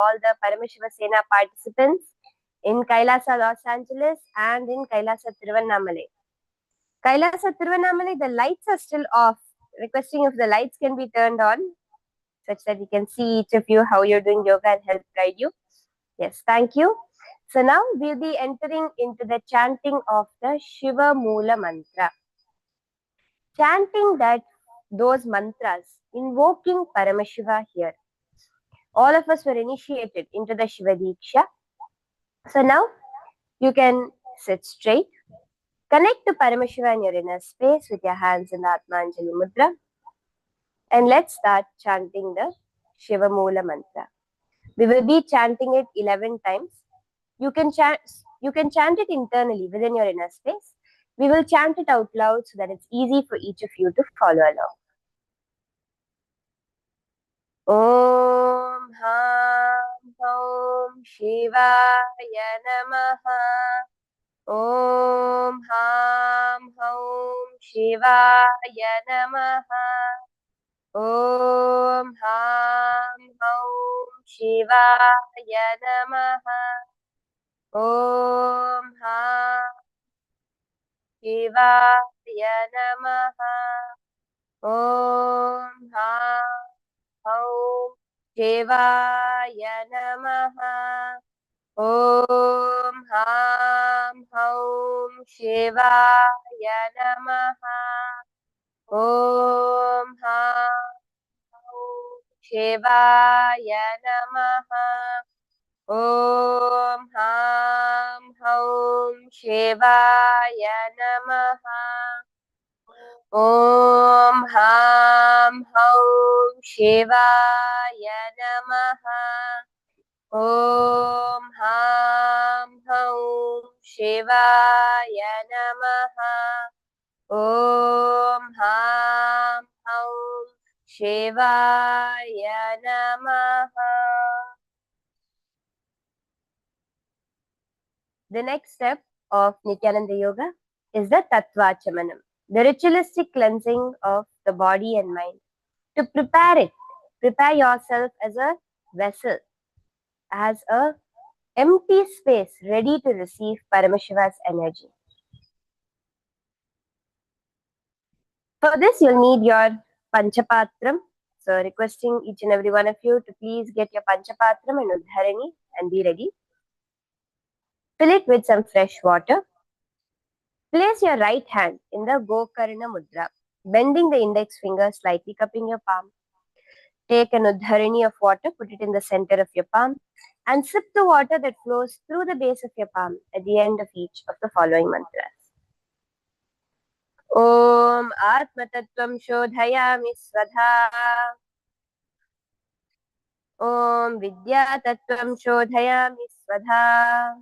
all the Paramashiva Sena participants in Kailasa, Los Angeles, and in Kailasa, Tiruvannamalai. Kailasa, Tiruvannamalai, the lights are still off. Requesting if the lights can be turned on, such that we can see each of you how you're doing yoga and help guide you. Yes, thank you. So now we'll be entering into the chanting of the Shiva Moola Mantra. Chanting those mantras, invoking Paramashiva here. All of us were initiated into the Shiva Diksha. So now you can sit straight. Connect to Paramashiva in your inner space with your hands in the Atmanjali Mudra. And let's start chanting the Shiva Moola Mantra. We will be chanting it 11 times. You can chant it internally within your inner space. We will chant it out loud so that it's easy for each of you to follow along. Om Ham Om Shivaya Namaha. Om Ham Om Shivaya Namaha. Om Ham Om Shivaya Namaha. Om Ham Shivaya Namaha. Om Ham Om Shivaya Namaha. Om Ham Om Shivaya Namaha. Om Ham Om Shivaya Namaha. Om Ham Om Shivaya Namaha. Om Ham Om Shivaya Namaha. Om Ham Om Shivaya Namaha. Om Ham Om Shivaya Namaha. The next step of Nithyananda Yoga is the Tattvachamanam, the ritualistic cleansing of the body and mind. To prepare yourself as a vessel, as a empty space ready to receive Paramashiva's energy. For this, you'll need your Panchapatram. So requesting each and every one of you to please get your Panchapatram and Udharani and be ready. Fill it with some fresh water. Place your right hand in the Gokarna Mudra, bending the index finger, slightly cupping your palm. Take an Udharani of water, put it in the center of your palm, and sip the water that flows through the base of your palm at the end of each of the following mantras. Om Atmatattvam Shodhayami Svadha. Om Vidyatattvam Shodhayami Svadha.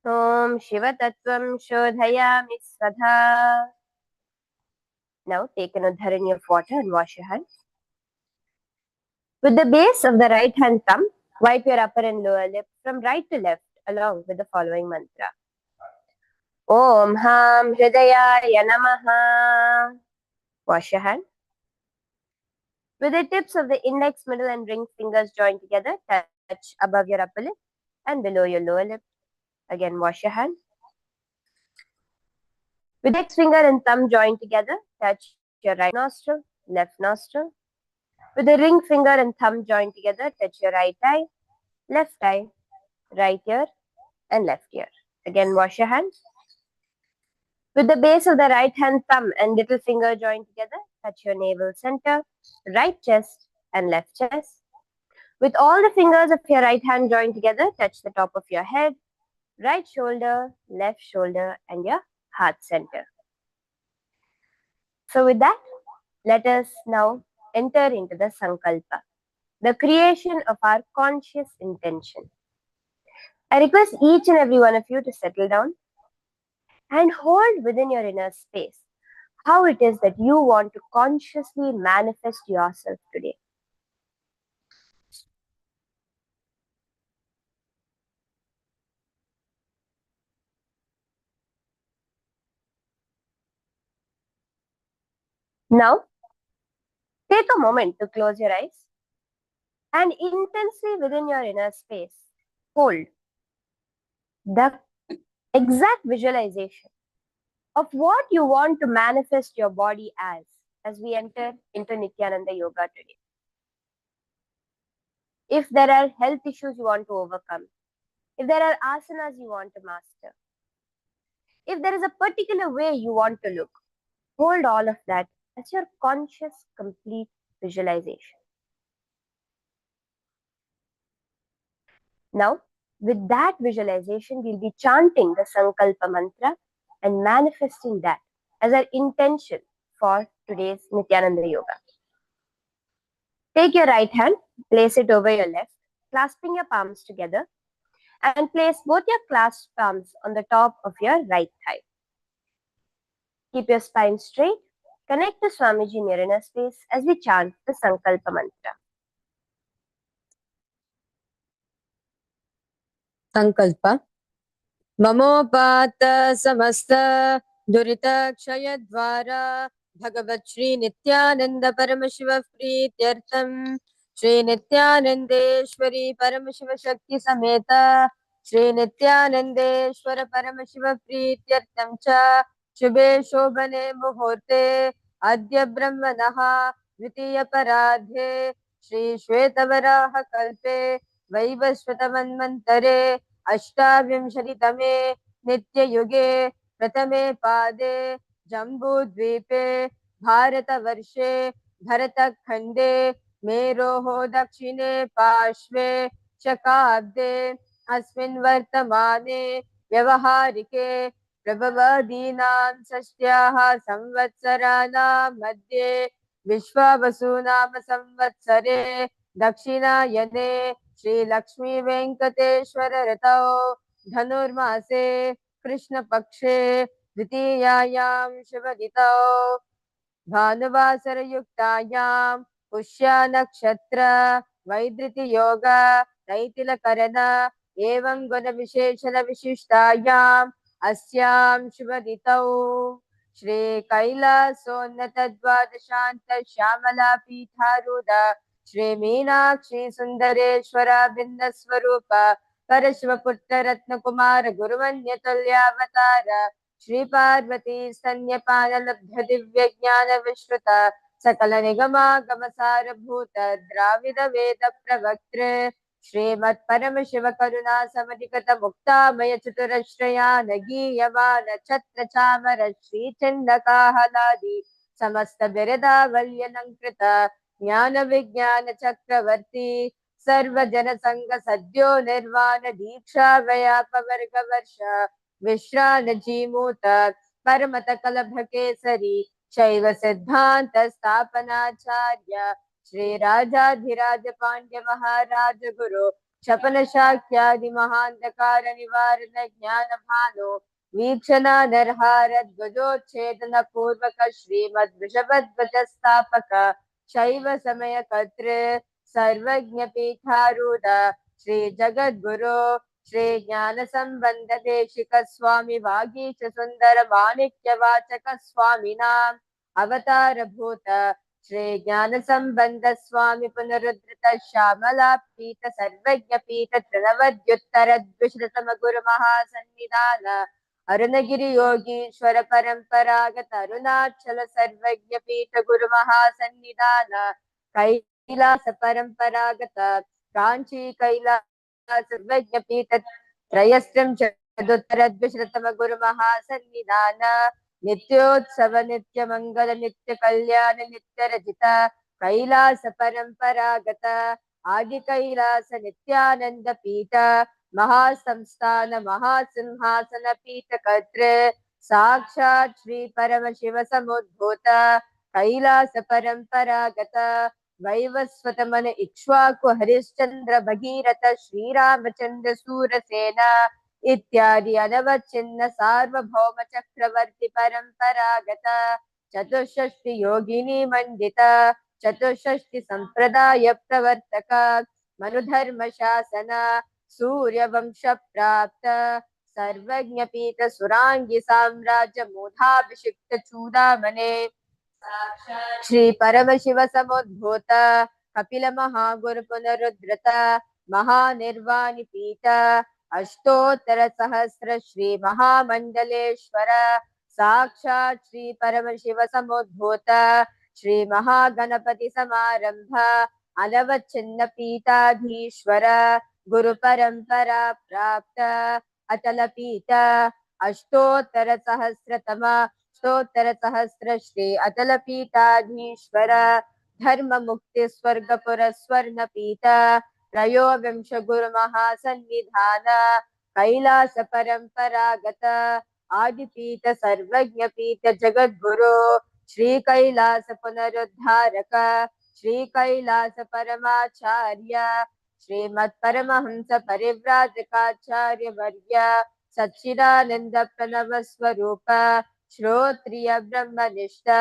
Om Shivatattvam Shodhayami Svadha. Now take an Udharani of water and wash your hands. With the base of the right hand thumb, wipe your upper and lower lip from right to left along with the following mantra. Om Ham Hridayaya Namaha. Wash your hand. With the tips of the index, middle and ring fingers joined together, touch above your upper lip and below your lower lip. Again, wash your hand. With index finger and thumb joined together, touch your right nostril, left nostril. With the ring finger and thumb joined together, touch your right eye, right ear, and left ear. Again, wash your hands. With the base of the right hand thumb and little finger joined together, touch your navel center, right chest, and left chest. With all the fingers of your right hand joined together, touch the top of your head, right shoulder, left shoulder, and your heart center. So with that, let us now enter into the Sankalpa, the creation of our conscious intention. I request each and every one of you to settle down and hold within your inner space how it is that you want to consciously manifest yourself today. Now, take a moment to close your eyes and intensely within your inner space, hold the exact visualization of what you want to manifest your body as we enter into Nithyananda Yoga today. If there are health issues you want to overcome, if there are asanas you want to master, if there is a particular way you want to look, hold all of that as your conscious, complete visualization. Now, with that visualization, we'll be chanting the Sankalpa mantra and manifesting that as our intention for today's Nithyananda Yoga. Take your right hand, place it over your left, clasping your palms together, and place both your clasped palms on the top of your right thigh. Keep your spine straight. Connect to Swamiji in your inner space as we chant the Sankalpa mantra. Sankalpa. Mamopata samasta durita kshayadvara Bhagavat Shri Nithyananda Paramashiva Prityartham Shri Nithyanandeshwari Paramashiva Shakti Sameta Shri Nithyanandeshwara Paramashiva Prityartham Cha Shubhe Shobhane Muhurte Adya Brahmanaha Dvitiya Paradhe Shri Shvetavaraha Kalpe Vaivasvatamanmantare अष्टाविंशतितमे नित्ययुगे प्रथमे पादे जम्बूद्वीपे भारतवर्षे भरतखण्डे मेरोः दक्षिणे पार्श्वे शकाब्दे अस्मिन् वर्तमाने व्यवहारिके प्रभवादीनां षष्ट्याः संवत्सराणां मध्ये विश्वावसुनाम संवत्सरे दक्षिणायने श्री लक्ष्मी वेंकटेश्वर ऋतौ धनुर्मासे कृष्ण पक्षे द्वितीयायां शुभदितौ भानुवासरयुक्तायां पुष्या नक्षत्र वैदृति योग तैतिलकरण एवं गुण विशेषण विशिष्टायाम् अस्यां शुभदितौ श्री कैलासोन्नत द्वादशान्त श्यामला पीठारूढ़ श्री मीनाक्षी सुंदरेश्वर बिंद स्वरूप परशिव पुत्र रत्न कुमार गुरुवन्य तुल्यावतार श्री पार्वती स्तन्यपान लब्ध दिव्य ज्ञान विश्रुत सकल निगमागम सारभूत द्राविड वेद प्रवक्त्र श्रीमत् परमशिव करुणा समधिगत मुक्तामय चतुरश्रयान गीयमान छत्र चामर श्री चंडकाहलादि समस्त बिरदावल्यलंकृत ज्ञान विज्ञान चक्रवर्ती सर्वजन संग सद्यो निर्वाण दीक्षा व्यापवर्ग वर्ष विश्रान जीमूत परमत कलभ केसरी शैव सिद्धांत स्थापनाचार्य श्री राजाधिराज पांड्य महाराज गुरु क्षपन शाक्यादि महांधकार निवारण ज्ञान भानु वीक्षणा नरहार ध्वजोच्छेदन पूर्वक श्रीमद वृषभध्वज स्थापक शैव समय कर्तृ सर्वज्ञ पीठारूढ़ श्री जगद्गुरु श्री ज्ञान संबंध देशिक स्वामी वागीश सुंदर माणिक्य वाचक स्वामिनां अवतार भूत श्री ज्ञान संबंध स्वामी पुनरुद्धृत श्यामला पीठ सर्वज्ञ पीठ तृणवद्युत्तर द्विशतम गुरु महासन्निधान अरुणगिरि योगीश्वर परंपरागत अरुणाचल सर्वज्ञ पीठ गुरु महासन्निधान कैलास परंपरागत कांची कैलास सर्वज्ञ पीठ त्रयस्त्रं चतुत्तर द्विशतम गुरु महासन्निधान नित्योत्सव नित्य मंगल नित्य कल्याण नित्य रचित कैलास परंपरागत आदि कैलास नित्यानंद पीठ महासंस्थान महासिंहासन पीठ कर्तृ साक्षात् श्री परमशिव समुद्भूत कैलास परंपरागत वैवस्वत मन इक्ष्वाकु हरिश्चंद्र भगीरथ श्रीरामचंद्र सूरसेन इत्यादि अनवच्छिन्न सार्वभौम चक्रवर्ती परंपरागत चतुष्षष्टि योगिनी मंडित चतुष्षष्टि संप्रदाय प्रवर्तक मनुधर्म शासन सूर्य वंश प्राप्त सर्वज्ञ पीठ सुरांगी साम्राज्य मूढ़ाभिषिक्त चूड़ामणे Shri Paramshiva समुद्भूत Kapila Mahaguru Punarudrata Mahanirvani Pita Ashtotara Sahasra Shri Mahamandaleshwara Sakshat Shri Paramashiva Samudbhuta Shri Mahaganapati Samarambha Alavachinna Pitadhishwara Guru Parampara Prapta Atala Pita Ashtottara Sahasratama Stottara Sahasra Shri Atala Pitadhishwara Dharma Mukti Swargapura Swarna Pita Trayovinsha Guru Mahasannidhana Kailasa Paramparagata Adipita Sarvajna Pita Jagadguru Shri Kailasa Punaruddharaka Shri Kailasa Paramacharya Srimad Paramahamsa Parivrajakacharya Varya Satchidananda Pranava Swarupa Shrotriya Brahmanishta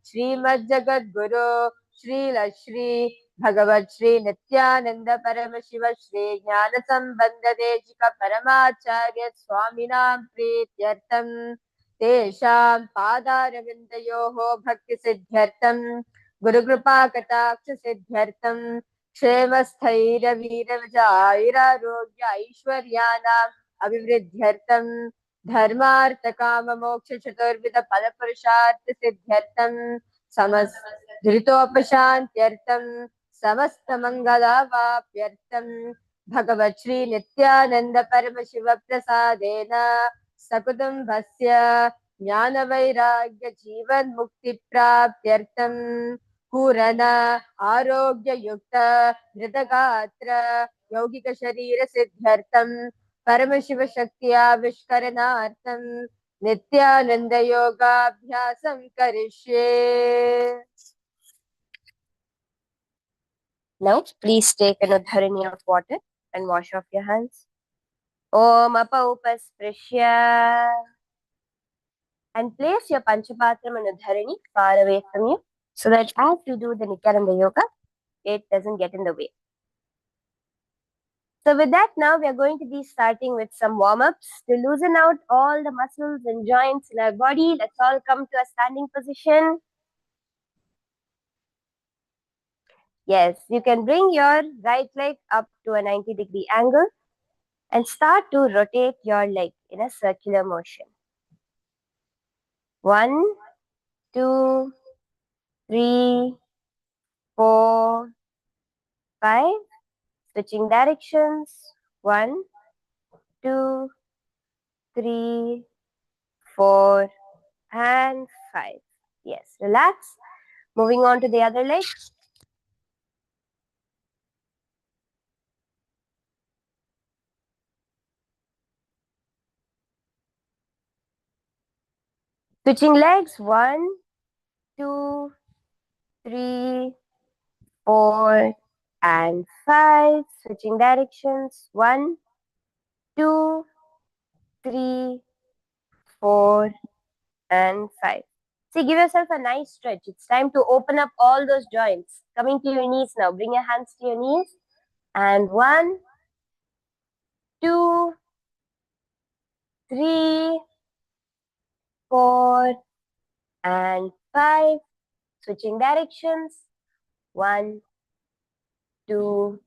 Srimad Jagadguru Srila Shri Bhagavad Shri Nithyananda Paramashiva Shri Jnana Sambandha Deshika Paramacharya Swaminam Prityartam Tesham Padaravindayoho Bhakti Siddhyartam Guru Kripa Kataksha Siddhyartam क्षेमस्थैरवीरविजाैरारोग्य ऐश्वर्याणाम् अभिवृद्ध्यर्थं धर्मार्थकाममोक्षचतुर्विधफलपुरुषार्थसिद्ध्यर्थं समस्तधृतोपशान्त्यर्थं समस्तमङ्गलावाप्यर्थं भगवत् Shri Nityanand Paramshiva प्रसादेन सकुटुम्बस्य ज्ञानवैराग्य जीवन्मुक्तिप्राप्त्यर्थं पूर्ण आरोग्य युक्त धृतगात्र यौगिक शरीर सिद्ध्यर्थं परमशिव शक्ति आविष्करणार्थं नित्यानंद योगाभ्यासं करिष्ये. Now, please take an udharani of water and wash off your hands. Om Apaupasprisya. And place your Panchapatram and udharani far away from you so that as you do the Nithyananda Yoga, it doesn't get in the way. So with that, now we are going to be starting with some warm-ups to loosen out all the muscles and joints in our body. Let's all come to a standing position. Yes, you can bring your right leg up to a 90-degree angle and start to rotate your leg in a circular motion. 1, 2, 3, 4, 5. Switching directions. 1, 2, 3, 4, and 5. Yes, relax. Moving on to the other leg. Switching legs. 1, 2, 3, 4, and 5. Switching directions. 1, 2, 3, 4, and 5. See, give yourself a nice stretch. It's time to open up all those joints. Coming to your knees now. Bring your hands to your knees. And 1, 2, 3, 4, and 5. Switching directions. 1, 2,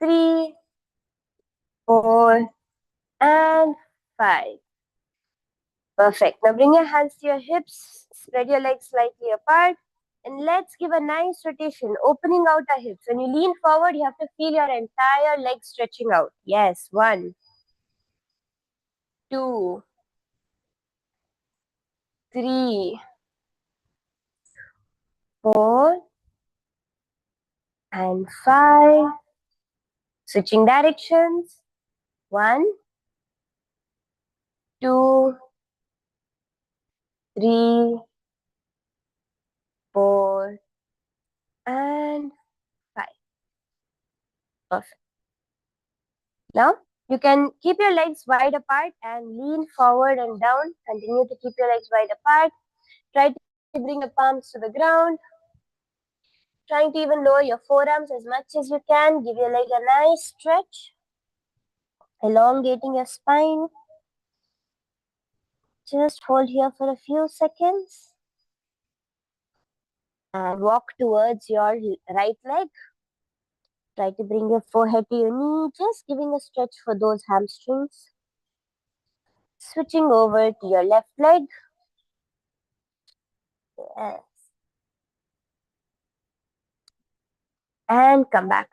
3, 4, and 5. Perfect. Now bring your hands to your hips. Spread your legs slightly apart. And let's give a nice rotation, opening out our hips. When you lean forward, you have to feel your entire leg stretching out. Yes. 1, 2, 3, 4, and 5. Switching directions. 1, 2, 3, 4, and 5. Perfect. Now, you can keep your legs wide apart and lean forward and down. Continue to keep your legs wide apart. Try to bring your palms to the ground. Trying to even lower your forearms as much as you can. Give your leg a nice stretch. Elongating your spine. Just hold here for a few seconds. And walk towards your right leg. Try to bring your forehead to your knee, just giving a stretch for those hamstrings. Switching over to your left leg. Yes. And come back.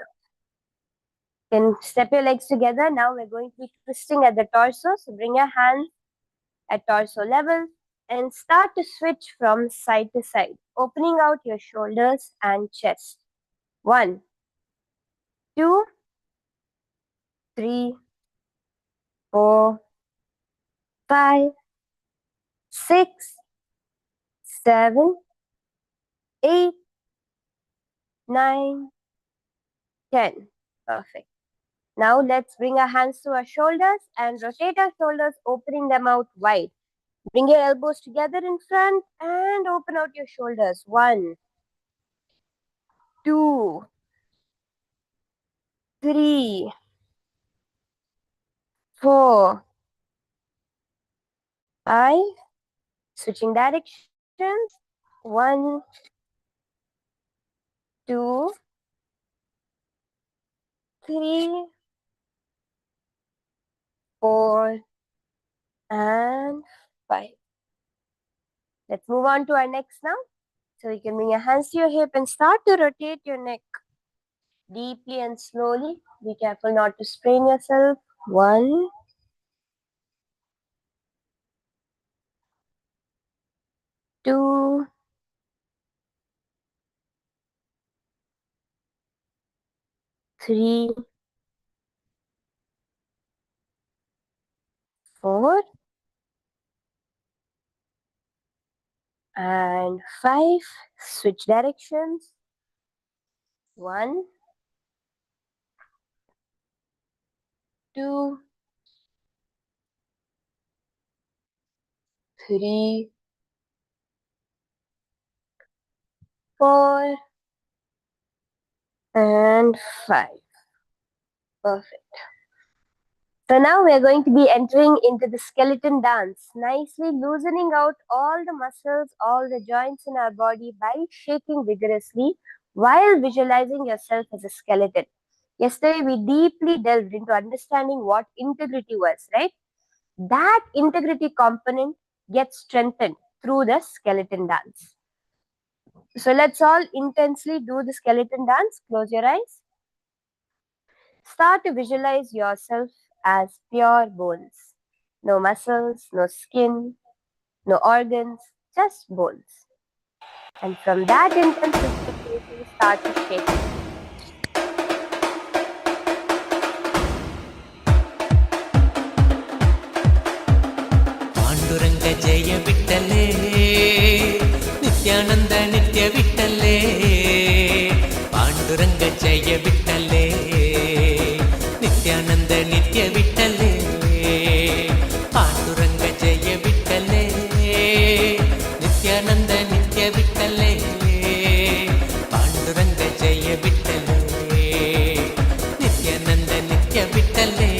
You can step your legs together. Now we're going to be twisting at the torso. So bring your hands at torso level and start to switch from side to side, opening out your shoulders and chest. 1, 2, 3, 4, 5, 6, 7, 8, 9, 10. Perfect. Now let's bring our hands to our shoulders and rotate our shoulders, opening them out wide. Bring your elbows together in front and open out your shoulders. 1, 2, 3, 4, 5. Switching directions. 1, 2, 3, 4, and 5. Let's move on to our necks now. So you can bring your hands to your hip and start to rotate your neck deeply and slowly. Be careful not to sprain yourself. 1, 2, 3, 4, and 5. Switch directions. 1, 2, 3, 4, and 5. Perfect. So now we are going to be entering into the skeleton dance, nicely loosening out all the muscles, all the joints in our body by shaking vigorously while visualizing yourself as a skeleton. Yesterday, we deeply delved into understanding what integrity was, right? That integrity component gets strengthened through the skeleton dance. So let's all intensely do the skeleton dance. Close your eyes. Start to visualize yourself as pure bones. No muscles, no skin, no organs, just bones. And from that intense visualization, start to shake. Pandurang जय विठ्ठले नित्यानंद नित्य विठ्ठले पांडुरंग जय विठ्ठले नित्यानंद नित्य विठ्ठले पांडुरंग जय विठ्ठले नित्यानंद नित्य विठ्ठले पांडुरंग जय विठ्ठले नित्यानंद नित्य विठ्ठले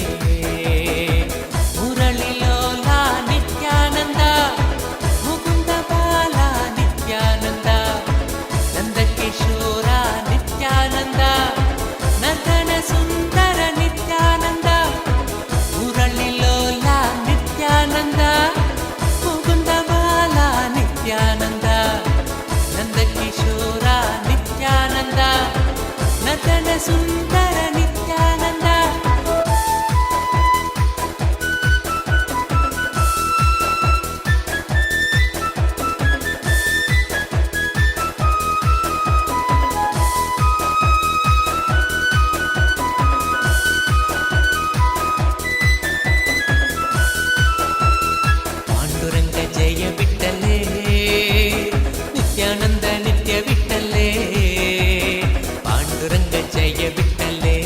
सुंदर नित्यानंद पांडुरंग जय विठ्ठले नित्यानंद नित्य विठ्ठले पांडुरंग जय विठ्ठले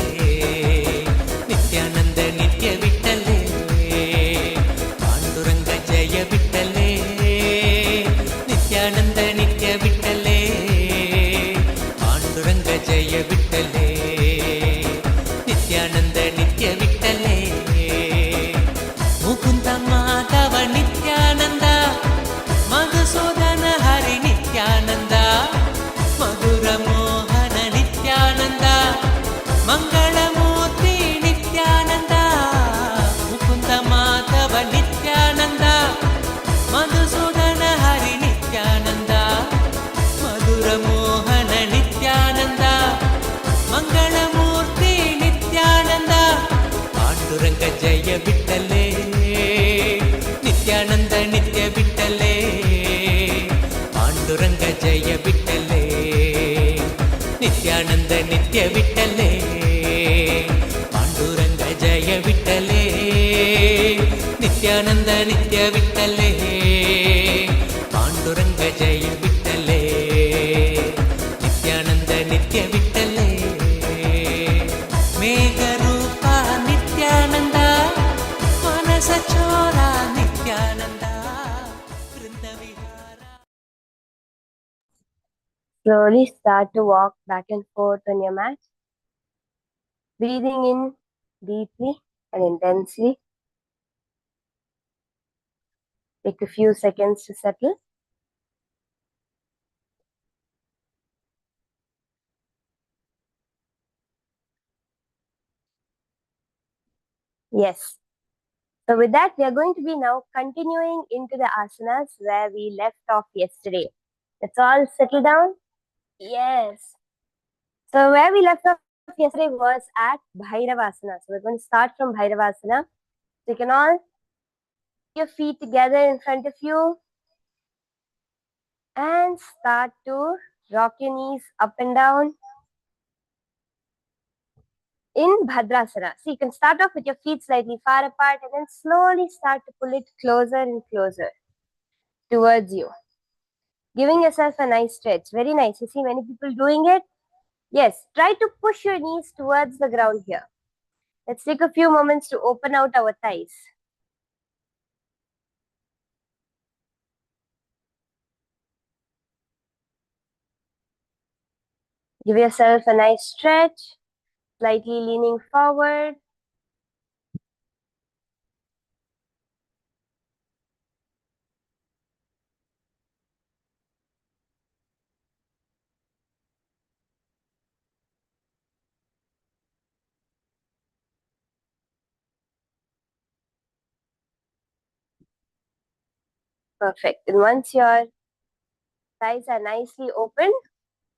नित्यानंद नित्य विठ्ठले पांडुरंग जय विठ्ठले नित्यानंद नित्य विठ्ठले पांडुरंग जय विठ्ठले नित्यानंद नित्य विठ्ठले मुकुंद माधव नित्यानंद मधुसूदन हरि नित्यानंद ಪಾಂಡುರಂಗ ಜಯ ವಿಠಲೆ ನಿತ್ಯಾನಂದ ನಿತ್ಯ ವಿಠಲೆ ಪಾಂಡುರಂಗ ಜಯ ವಿಠಲೆ ನಿತ್ಯಾನಂದ ನಿತ್ಯ ವಿಠಲೆ ಪಾಂಡುರಂಗ ಜಯ ವಿಠಲೆ ನಿತ್ಯಾನಂದ ನಿತ್ಯ ವಿಠಲೆ ಮೇಘರೂಪ ನಿತ್ಯಾನಂದ ಮನಸ ಚೋರ ನಿತ್ಯಾನಂದ ವೃಂದ ವಿಹಾರ. Slowly start to walk back and forth on your mat, breathing in deeply and intensely. Take a few seconds to settle. Yes. So with that, we are going to be now continuing into the asanas where we left off yesterday. Let's all settle down. Yes. So where we left off yesterday was at Bhairavasana. So we're going to start from Bhairavasana. So you can all put your feet together in front of you and start to rock your knees up and down. In Bhadrasana, so you can start off with your feet slightly far apart and then slowly start to pull it closer and closer towards you, giving yourself a nice stretch. Very nice. You see many people doing it. Yes, try to push your knees towards the ground here. Let's take a few moments to open out our thighs. Give yourself a nice stretch, slightly leaning forward. Perfect. And once your thighs are nicely open,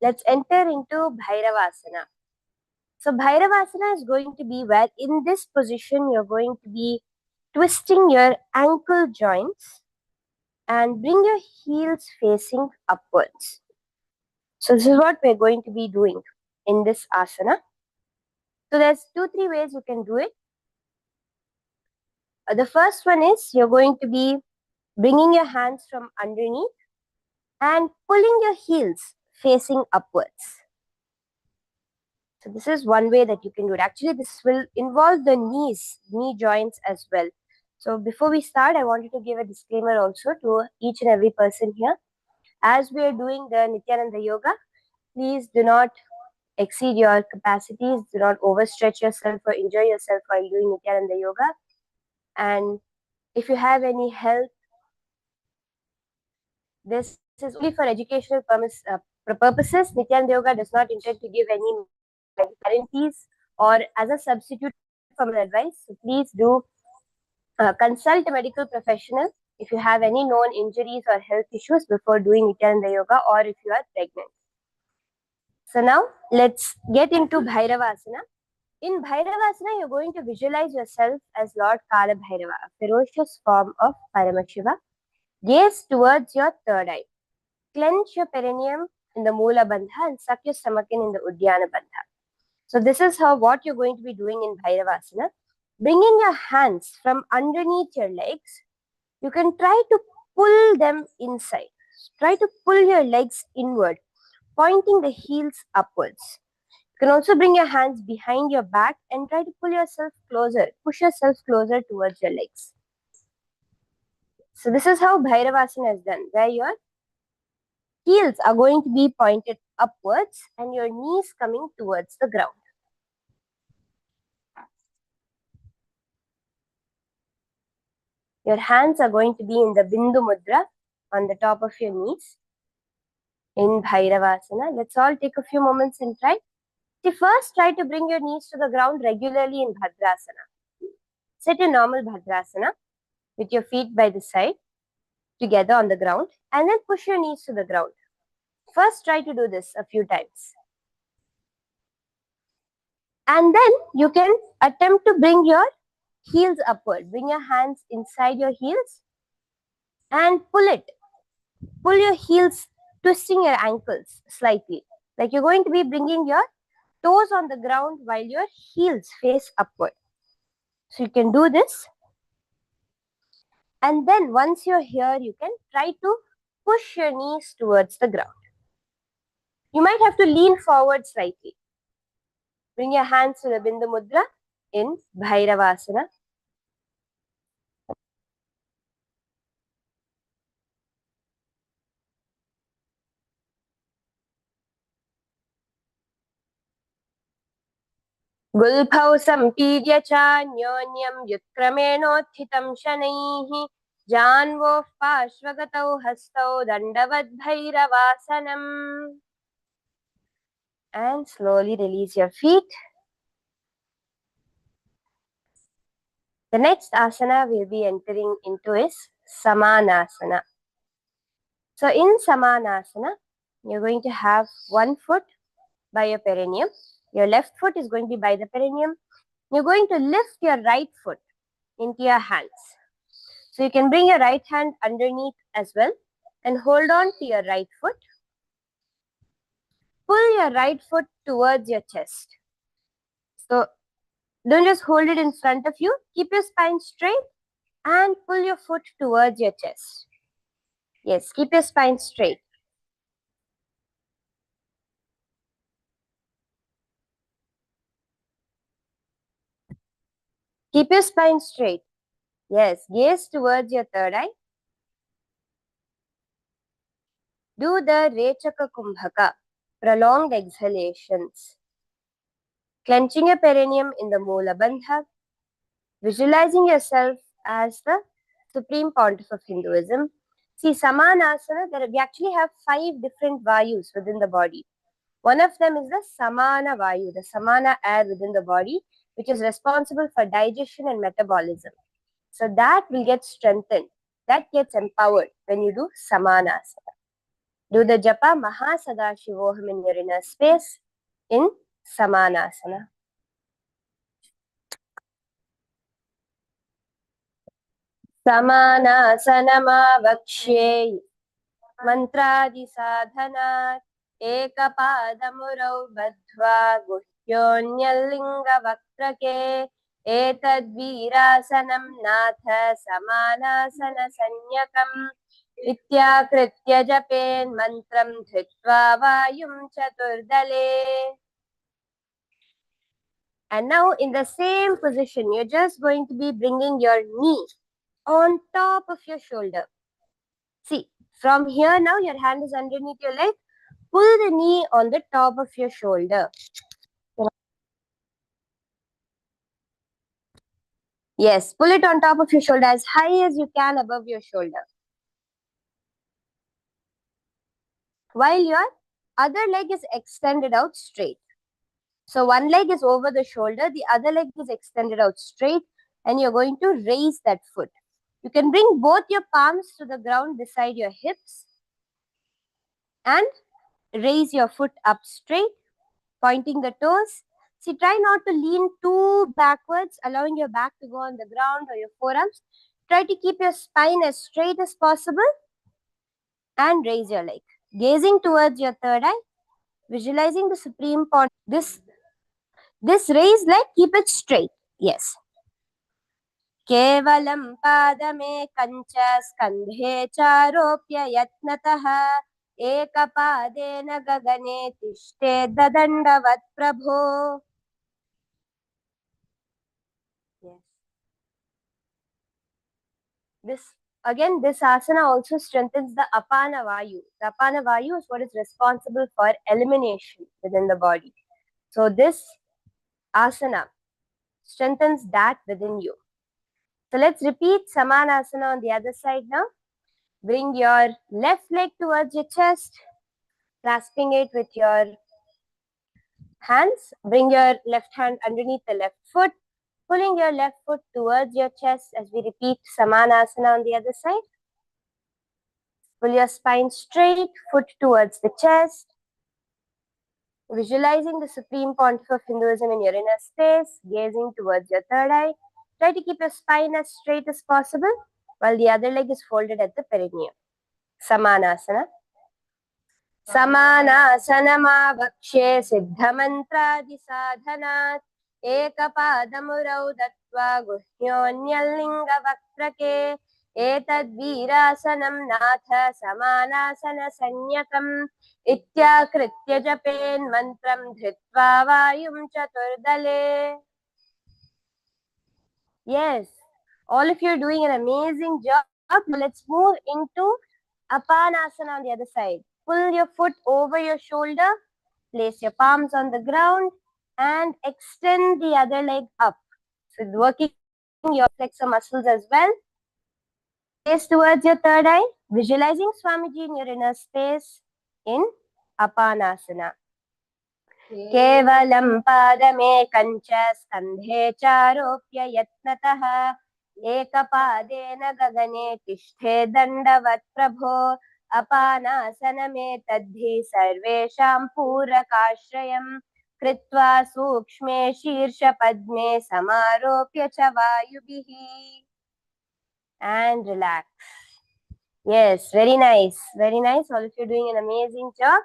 let's enter into Bhairavasana. So Bhairavasana is going to be where in this position you're going to be twisting your ankle joints and bring your heels facing upwards. So this is what we're going to be doing in this asana. So there's 2-3 ways you can do it. The first one is you're going to be bringing your hands from underneath and pulling your heels facing upwards. So this is one way that you can do it. Actually, this will involve the knee joints as well. So before we start, I wanted to give a disclaimer also to each and every person here. As we are doing the Nithyananda Yoga, please do not exceed your capacities. Do not overstretch yourself or injure yourself while doing Nithyananda Yoga. And if you have any health, this is only for educational purposes. Nithyananda Yoga does not intend to give any guarantees or as a substitute for advice. So please do consult a medical professional if you have any known injuries or health issues before doing Nithyananda Yoga or if you are pregnant. So now let's get into Bhairavasana. In Bhairavasana, you're going to visualize yourself as Lord Kala Bhairava, a ferocious form of Paramashiva. Gaze towards your third eye. Clench your perineum in the Moola Bandha and suck your stomach in the Uddiyana Bandha. So this is what you're going to be doing in Bhairavasana. Bring in your hands from underneath your legs. You can try to pull them inside. Try to pull your legs inward, pointing the heels upwards. You can also bring your hands behind your back and try to pull yourself closer, push yourself closer towards your legs. So this is how Bhairavasana is done, where your heels are going to be pointed upwards and your knees coming towards the ground. Your hands are going to be in the Bindu Mudra on the top of your knees in Bhairavasana. Let's all take a few moments and try. See, first try to bring your knees to the ground regularly in Bhadrasana. Sit in normal Bhadrasana with your feet by the side together on the ground and then push your knees to the ground. First try to do this a few times. And then you can attempt to bring your heels upward. Bring your hands inside your heels and pull it. Pull your heels twisting your ankles slightly. Like you're going to be bringing your toes on the ground while your heels face upward. So you can do this. And then once you're here, you can try to push your knees towards the ground. You might have to lean forward slightly. Bring your hands to the Bindu Mudra in Bhairavasana. गुल्फौ सम्पीड्य चान्योन्यं व्युत्क्रमेणोत्थितं शनैः जान्वोः पार्श्वगतौ हस्तौ दण्डवद्भैरवासनम्. And slowly release your feet. The next asana we'll be entering into is Samanasana. So in Samanasana, you're going to have one foot by your perineum. Your left foot is going to be by the perineum. You're going to lift your right foot into your hands. So you can bring your right hand underneath as well and hold on to your right foot. Pull your right foot towards your chest. So don't just hold it in front of you. Keep your spine straight and pull your foot towards your chest. Yes, keep your spine straight. Keep your spine straight. Yes, gaze towards your third eye. Do the Rechaka Kumbhaka, prolonged exhalations. Clenching your perineum in the Moola Bandha. Visualizing yourself as the Supreme Pontiff of Hinduism. See, Samanasana, we actually have 5 different Vayus within the body. One of them is the Samana Vayu, the Samana air within the body, which is responsible for digestion and metabolism. So that will get strengthened. That gets empowered when you do Samanasana. Do the japa MahaParamashivoham in your inner space in Samanasana. Samanasana mantradi sadhanat ekapadamurai badhva guhyonyalinga vakrake etad virasanam natha samanasana sanyakam ityakritya japen mantram dhritva vayum chaturdale. And now in the same position, you're just going to be bringing your knee on top of your shoulder. See, from here now, your hand is underneath your leg. Pull the knee on the top of your shoulder. Yes, pull it on top of your shoulder as high as you can above your shoulder. While your other leg is extended out straight. So one leg is over the shoulder, the other leg is extended out straight, and you're going to raise that foot. You can bring both your palms to the ground beside your hips and raise your foot up straight, pointing the toes. See, try not to lean too backwards, allowing your back to go on the ground or your forearms. Try to keep your spine as straight as possible and raise your leg. Gazing towards your third eye, visualizing the Supreme Pontiff. This raised leg, keep it straight. Yes. Kevalam padame kancha skandhe charopya yatnataha ekapadena gagane tishte dadandavat prabho. Yes. This asana also strengthens the Apana Vayu. The Apana Vayu is what is responsible for elimination within the body. So this asana strengthens that within you. So let's repeat Samanasana on the other side now. Bring your left leg towards your chest, clasping it with your hands. Bring your left hand underneath the left foot, pulling your left foot towards your chest as we repeat Samanasana on the other side. Pull your spine straight, foot towards the chest. Visualizing the Supreme Pontiff of Hinduism in your inner space, gazing towards your third eye. Try to keep your spine as straight as possible while the other leg is folded at the perineum. Samanasana. समानासनमावक्ष्ये सिद्धमन्त्रादिसाधनात् एकपादमुरौ दत्त्वा गुह्योऽन्यलिङ्गवक्त्रके एतद्वीरासनं नाथ समानासनसंज्ञकम् इत्याकृत्य जपेन्मन्त्रं धृत्वा वायुं चतुर्दले. Yes, all of you are doing an amazing job. Let's move into Apanasana on the other side. Pull your foot over your shoulder, place your palms on the ground, and extend the other leg up. So working your flexor muscles as well. Gaze towards your third eye, visualizing Swamiji in your inner space in Apanasana. केवलं पादमेकं च स्कन्धे चारोप्य यत्नतः एकपादेन गगने तिष्ठे दण्डवत् प्रभो अपानासनमेतद्धि सर्वेषां पूरकाश्रयं कृत्वा सूक्ष्मे शीर्षपद्मे समारोप्य च वायुभिः. And relax. Yes, very nice. Very nice. All of you are doing an amazing job.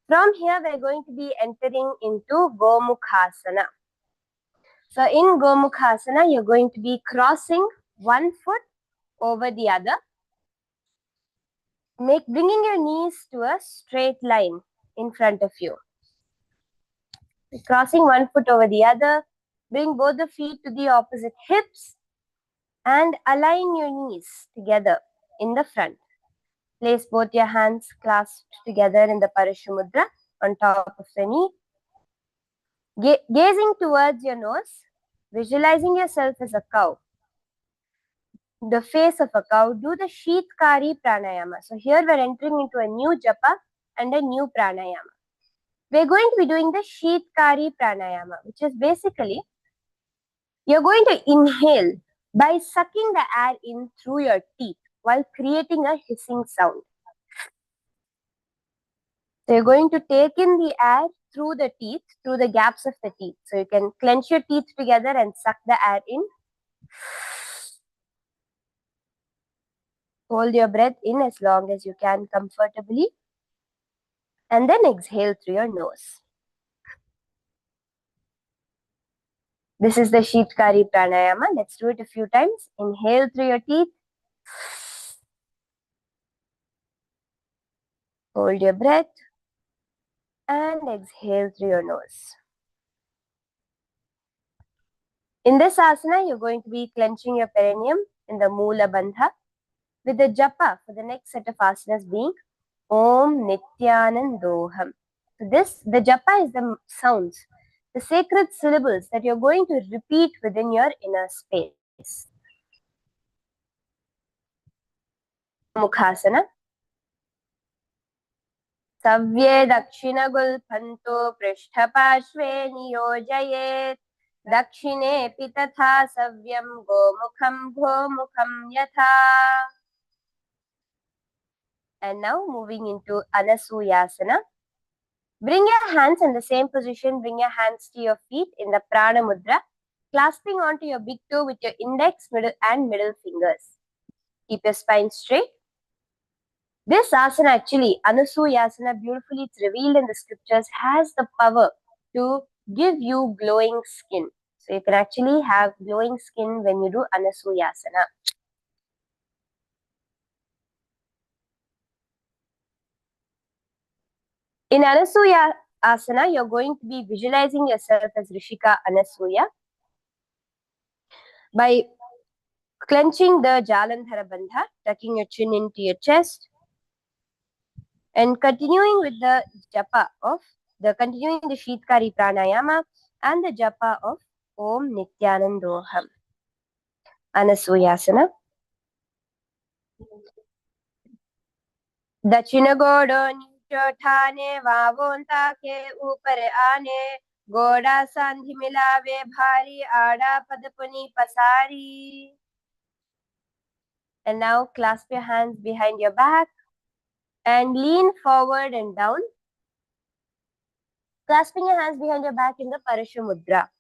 From here, we're going to be entering into Gomukhasana. So in Gomukhasana, you're going to be crossing one foot over the other. Bringing your knees to a straight line in front of you. Crossing one foot over the other. Bring both the feet to the opposite hips and align your knees together in the front. Place both your hands clasped together in the Paramashiva on top of the knee. Gazing towards your nose, visualizing yourself as a cow. The face of a cow, do the Sheetkari pranayama. So here we're entering into a new japa and a new pranayama. We're going to be doing the Sheetkari pranayama, which is basically, you're going to inhale by sucking the air in through your teeth while creating a hissing sound. So you're going to take in the air through the teeth, through the gaps of the teeth. So you can clench your teeth together and suck the air in. Hold your breath in as long as you can comfortably. And then exhale through your nose. This is the Sheetkari pranayama. Let's do it a few times. Inhale through your teeth. Hold your breath. And exhale through your nose. In this asana, you're going to be clenching your perineum in the Mula Bandha with the japa for the next set of asanas being Om Nithyanandoham. So the japa is the sounds, the sacred syllables that you're going to repeat within your inner space. Mukhasana. Savye Dakshinagulpanto Prishtapashve Niyojayet Dakshine Pitatha Savyam Gomukham Gomukham Yatha. And now moving into Anasuyasana. Bring your hands in the same position. Bring your hands to your feet in the Prana Mudra, clasping onto your big toe with your index, middle and middle fingers. Keep your spine straight. This asana actually, Anasuyasana, beautifully it's revealed in the scriptures, has the power to give you glowing skin. So you can actually have glowing skin when you do Anasuyasana. In Anasuya asana, you're going to be visualizing yourself as Rishika Anasuya by clenching the Jalandhara Bandha, tucking your chin into your chest, and continuing with the japa of continuing the Sheetkari pranayama and the japa of Om Nithyanandoham. Anasuyasana. Dachina godo nicho thane vavonta ke upare aane goda sandhi milave bhari aada padapuni pasari. And now clasp your hands behind your back and lean forward and down. Clasping your hands behind your back in the Parashu Mudra.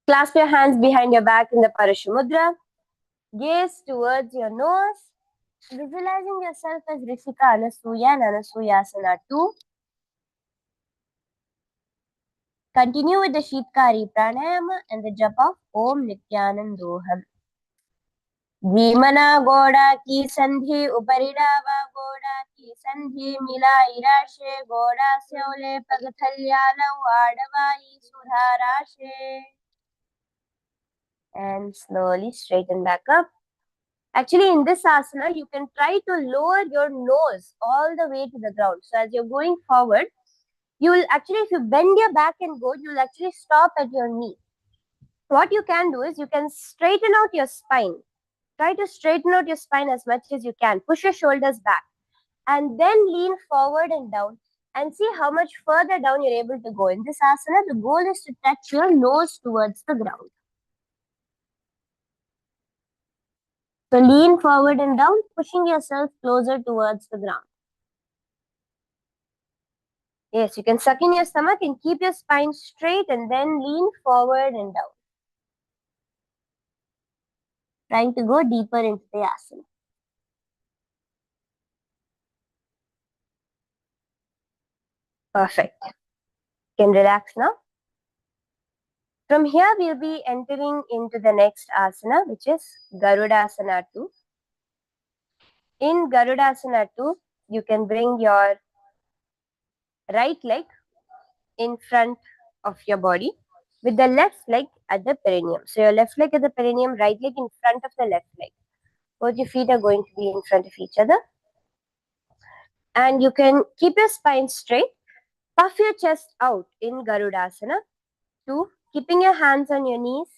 Clasp your hands behind your back in the Parashu Mudra. Gaze towards your nose, visualizing yourself as Rishika Anasuya and Anasuyasana 2. Continue with the Shitkari Pranayama and the japa of Om Nithyanandoham. धीमना गोड़ा की संधि उपरिडावा गोड़ा की संधि मिलाई राशे गोड़ा स्योले पगथल्यालौ आडवाई सुधाराशे. And slowly straighten back up. Actually, in this asana, you can try to lower your nose all the way to the ground. So as you're going forward, you will actually, if you bend your back and go, you'll actually stop at your knee. What you can do is you can straighten out your spine. Try to straighten out your spine as much as you can. Push your shoulders back and then lean forward and down and see how much further down you're able to go. In this asana, the goal is to touch your nose towards the ground. So lean forward and down, pushing yourself closer towards the ground. Yes, you can suck in your stomach and keep your spine straight and then lean forward and down. Trying to go deeper into the asana. Perfect. You can relax now. From here, we'll be entering into the next asana, which is Garudasana 2. In Garudasana 2, you can bring your right leg in front of your body with the left leg at the perineum. So your left leg at the perineum, right leg in front of the left leg. Both your feet are going to be in front of each other. And you can keep your spine straight. Puff your chest out in Garudasana 2, keeping your hands on your knees,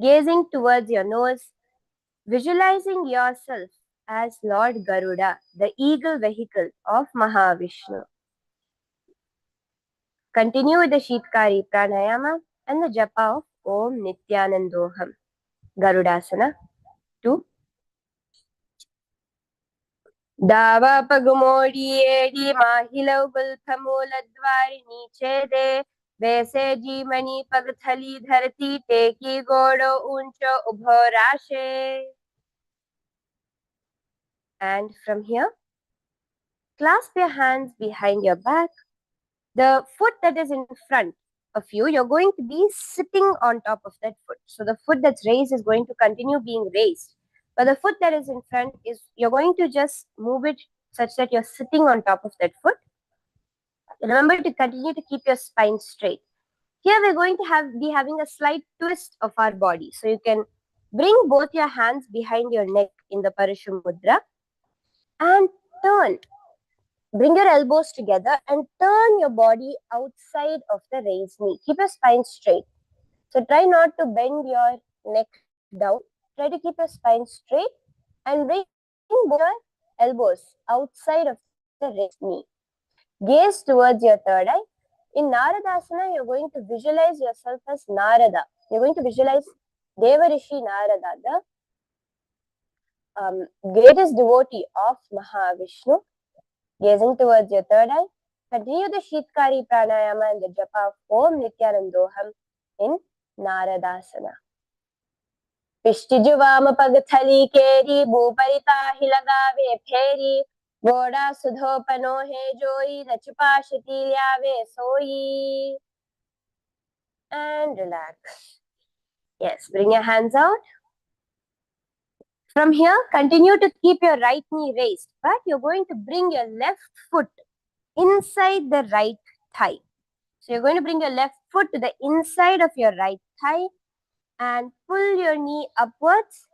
gazing towards your nose, visualizing yourself as Lord Garuda, the eagle vehicle of Mahavishnu. Continue with the Shitkari Pranayama and the japa of Om Nithyanandoham. Garudasana 2. Dava pagumodi edi mahilau gulphamuladvari nichede वैसे जी मणि पगथली धरती टेकी गोड़ो ऊंचो उभो राशे. And from here, clasp your hands behind your back. The foot that is in front of you, you're going to be sitting on top of that foot. So the foot that's raised is going to continue being raised. But the foot that is in front is, you're going to just move it such that you're sitting on top of that foot. Remember to continue to keep your spine straight. Here we're going to be having a slight twist of our body. So you can bring both your hands behind your neck in the Parashum Mudra and turn. Bring your elbows together and turn your body outside of the raised knee. Keep your spine straight. So try not to bend your neck down. Try to keep your spine straight and bring both your elbows outside of the raised knee. Gaze towards your third eye. In Naradasana, you're going to visualize yourself as Narada. You're going to visualize Devarishi Narada, the greatest devotee of Mahavishnu. Gazing towards your third eye, continue the Shitkari Pranayama and the japa of Om Nithyanandoham in Naradasana. Pishtijuvama pagathali keri bhuparita hilagave pheri goda sudhopano he joi rachupashati lyave soi. And relax. Yes, bring your hands out. From here, continue to keep your right knee raised, but you're going to bring your left foot inside the right thigh. So you're going to bring your left foot to the inside of your right thigh and pull your knee upwards.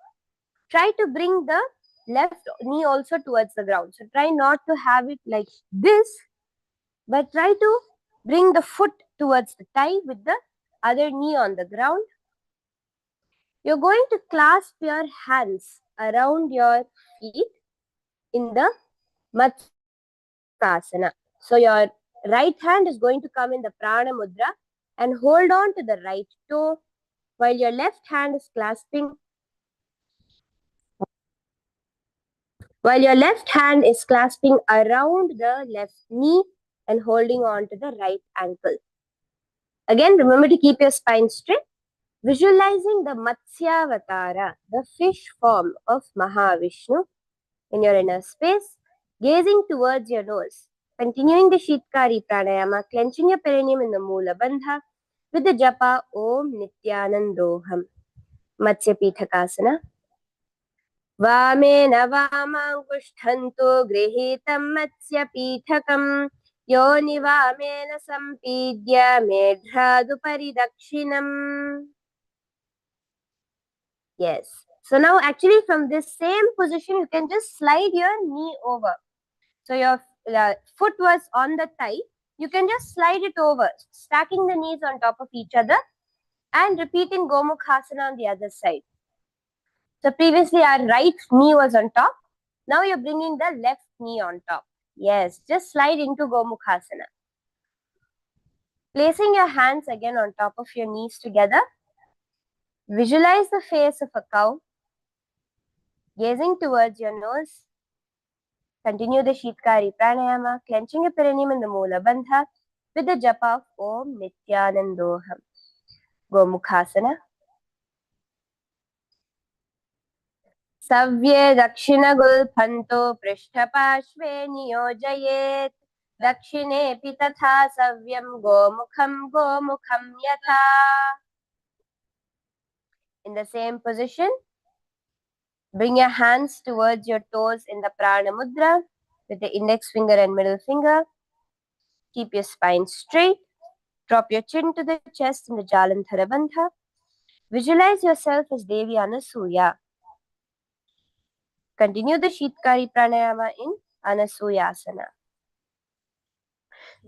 Try to bring the left knee also towards the ground. So try not to have it like this, but try to bring the foot towards the thigh with the other knee on the ground. You're going to clasp your hands around your feet in the Matsukasana. So your right hand is going to come in the Prana Mudra and hold on to the right toe while your left hand is clasping. While your left hand is clasping around the left knee and holding on to the right ankle. Again, remember to keep your spine straight. Visualizing the Matsyavatara, the fish form of Mahavishnu in your inner space, gazing towards your nose, continuing the Shitkari Pranayama, clenching your perineum in the Moola Bandha with the japa Om Nithyanandoham. Matsya Pithakasana. वामेन वामाङ्कुष्ठन्तो गृहीतं मत्स्यपीठकम् योनिवामेन सम्पीड्य मेढ्रादुपरि दक्षिणम्. Yes. So now actually from this same position, you can just slide your knee over. So your foot was on the thigh. You can just slide it over, stacking the knees on top of each other and repeating Gomukhasana on the other side. So previously our right knee was on top. Now you're bringing the left knee on top. Yes, just slide into Gomukhasana. Placing your hands again on top of your knees together. Visualize the face of a cow. Gazing towards your nose. Continue the Shitkari Pranayama, clenching your perineum in the Moola Bandha with the japa of Om Nithyanandoham. Gomukhasana. Savye Dakshinagulpanto Prishtapashve Niyojayet. Dakshinepi tatha savyam gomukham yatha. In the same position, bring your hands towards your toes in the prana mudra with the index finger and middle finger. Keep your spine straight. Drop your chin to the chest in the Jalandhara Bandha. Visualize yourself as Devi Anasuya. Continue the Shitkari Pranayama in Anasuyasana.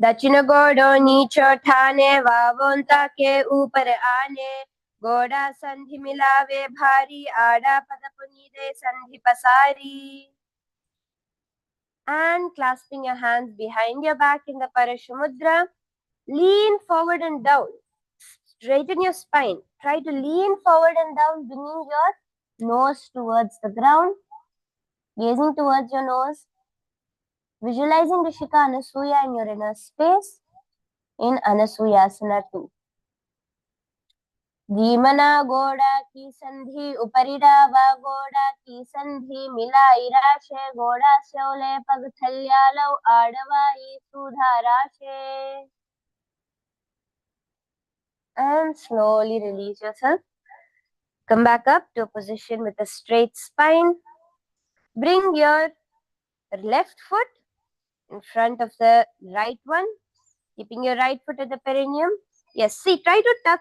दक्षिण गोडो नीचो ठाने वावोंता के ऊपर आने गोड़ा संधि मिलावे भारी आड़ा पद पुनीदे संधि पसारी. And clasping your hands behind your back in the Parashamudra, lean forward and down. Straighten your spine. Try to lean forward and down, bringing your nose towards the ground, gazing towards your nose. Visualizing Rishika Anasuya in your inner space in Anasuyasana 2. धीमना गोड़ा की संधि उपरिडा वा गोड़ा की संधि मिलाई राशे गोड़ा स्योले पगथल्यालौ आडवाई सुधाराशे. And slowly release yourself. Come back up to a position with a straight spine. Bring your left foot in front of the right one, keeping your right foot at the perineum. Yes, see, try to tuck.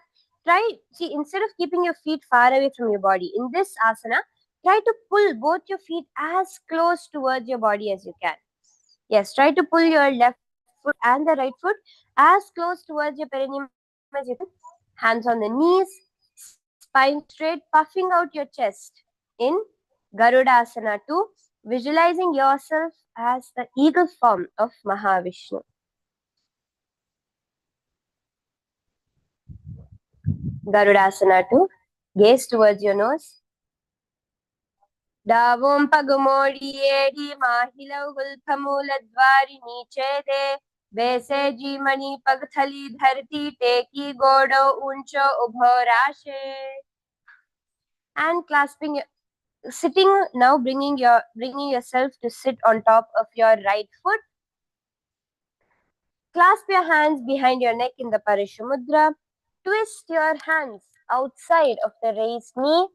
Instead of keeping your feet far away from your body, in this asana, try to pull both your feet as close towards your body as you can. Yes, try to pull your left foot and the right foot as close towards your perineum as you can. Hands on the knees, spine straight, puffing out your chest in Garudasana 2, visualizing yourself as the eagle form of Mahavishnu. Garudasana 2, gaze towards your nose. Davom pagumodi edi mahilau gulpamula dwari niche de वैसे जी मणि पगथली धरती टेकी गोडो ऊंचो उभो राशे. And clasping, sitting now, bringing yourself to sit on top of your right foot. Clasp your hands behind your neck in the Parishamudra. Twist your hands outside of the raised knee.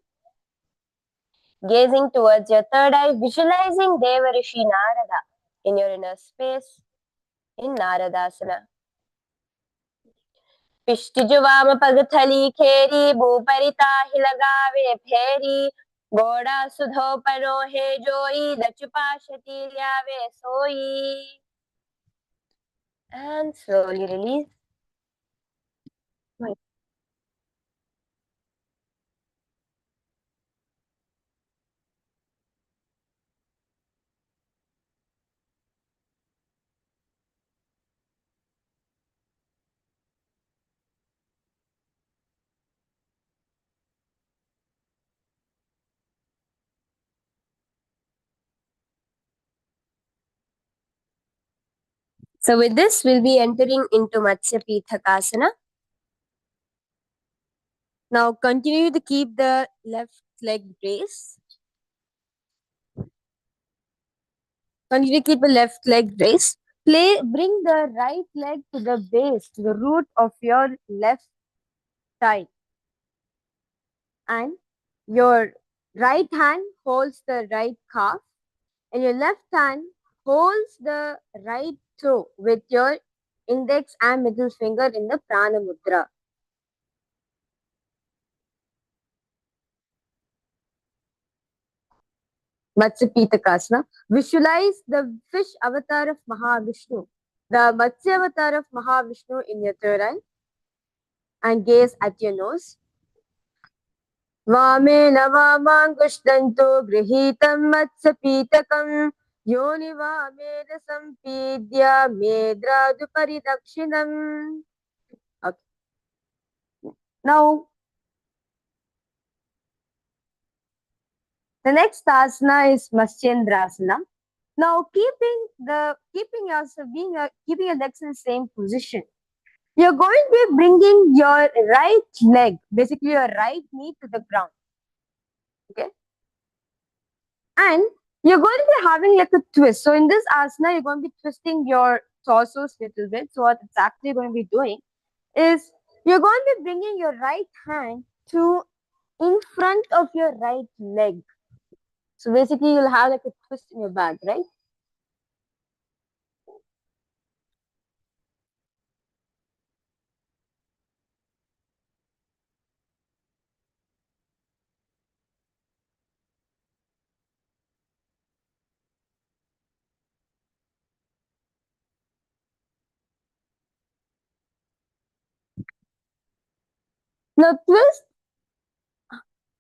Gazing towards your third eye, visualizing Devarishi Narada in your inner space in Naradasana. पिष्टिजुवाम पगथली खेरी भूपरिता ही लगावे फेरी गोड़ा सुधो परो हे जोई दचुपाशती ल्यावे सोई. And slowly release. So with this, we'll be entering into Matsya Pithakasana. Now continue to keep the left leg raised. Continue to keep the left leg raised. Bring the right leg to the base, to the root of your left thigh. And your right hand holds the right calf. And your left hand holds the right toe with your index and middle finger in the Prana Mudra. Matsya Pitakasana. Visualize the fish avatar of Mahavishnu, the Matsya avatar of Mahavishnu in your third eye, and gaze at your nose. Vamena vamangushtantu grihitam Matsya Pitakam Yoni Vamena Sampidya Medradu Paridakshinam. Okay. Now, the next asana is Matsyendrasana. Now, keeping your legs in the same position, you're going to be bringing your right leg, basically your right knee, to the ground. Okay, and you're going to be having like a twist. So in this asana, you're going to be twisting your torsos a little bit. So what it's actually going to be doing is you're going to be bringing your right hand to in front of your right leg. So basically, you'll have like a twist in your back, right? Now twist,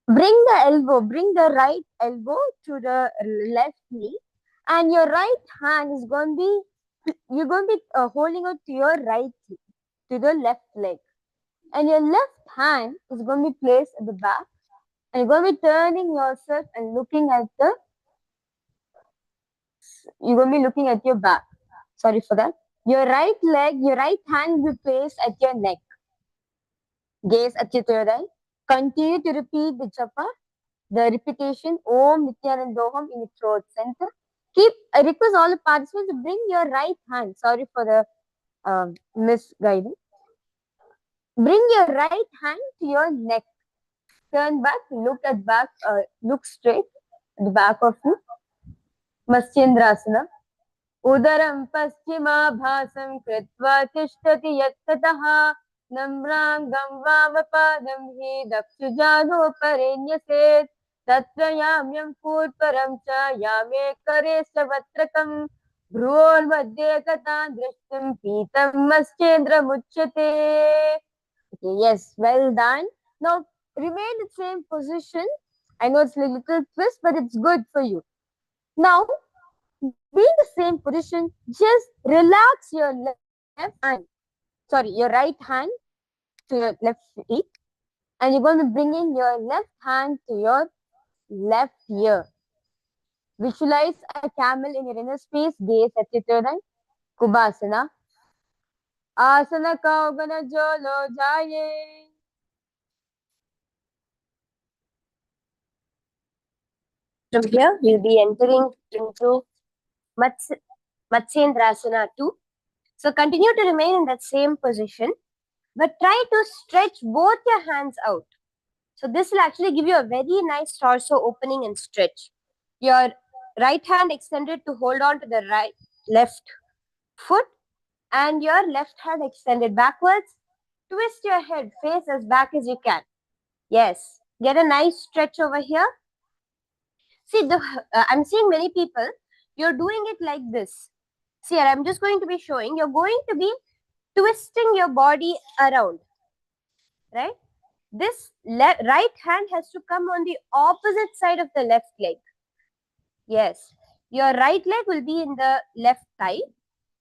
bring the right elbow to the left knee, and your right hand is going to be, you're going to be holding it to your right, to the left leg. And your left hand is going to be placed at the back, and you're going to be turning yourself and looking at you're going to be looking at your back. Sorry for that. Your right hand will be placed at your neck. Gaze at your third eye. Continue to repeat the japa, the repetition, Om Nithyananda Yoga in your throat center. I request all the participants to bring your right hand. Sorry for the misguiding. Bring your right hand to your neck. Turn back, look straight at the back of you. Matsyendrasana. Udaram paschimabhasam kritva tishtati yattataha namrangam vamapadam hi dakshujano parenyaset tatra yamyam purparam cha yame karesya vatrakam bhrur madhye gatan drishtam pitam maschendra muchyate. Okay, yes, well done. Now remain in the same position. I know it's a little twist, but it's good for you. Now, be in the same position, just relax your your right hand to your left feet, and you're going to bring in your left hand to your left ear. Visualize a camel in your inner space, gaze at your third eye. Kubhasana. Asana kaugana jolo jaye. From here, we'll be entering into Matsyendrasana 2. So continue to remain in that same position, but try to stretch both your hands out. So this will actually give you a very nice torso opening and stretch. Your right hand extended to hold on to the left foot, and your left hand extended backwards. Twist your head, face as back as you can. Yes, get a nice stretch over here. See, I'm seeing many people, you're doing it like this. See, I'm just going to be showing, you're going to be twisting your body around, right? This right hand has to come on the opposite side of the left leg. Yes, your right leg will be in the left thigh,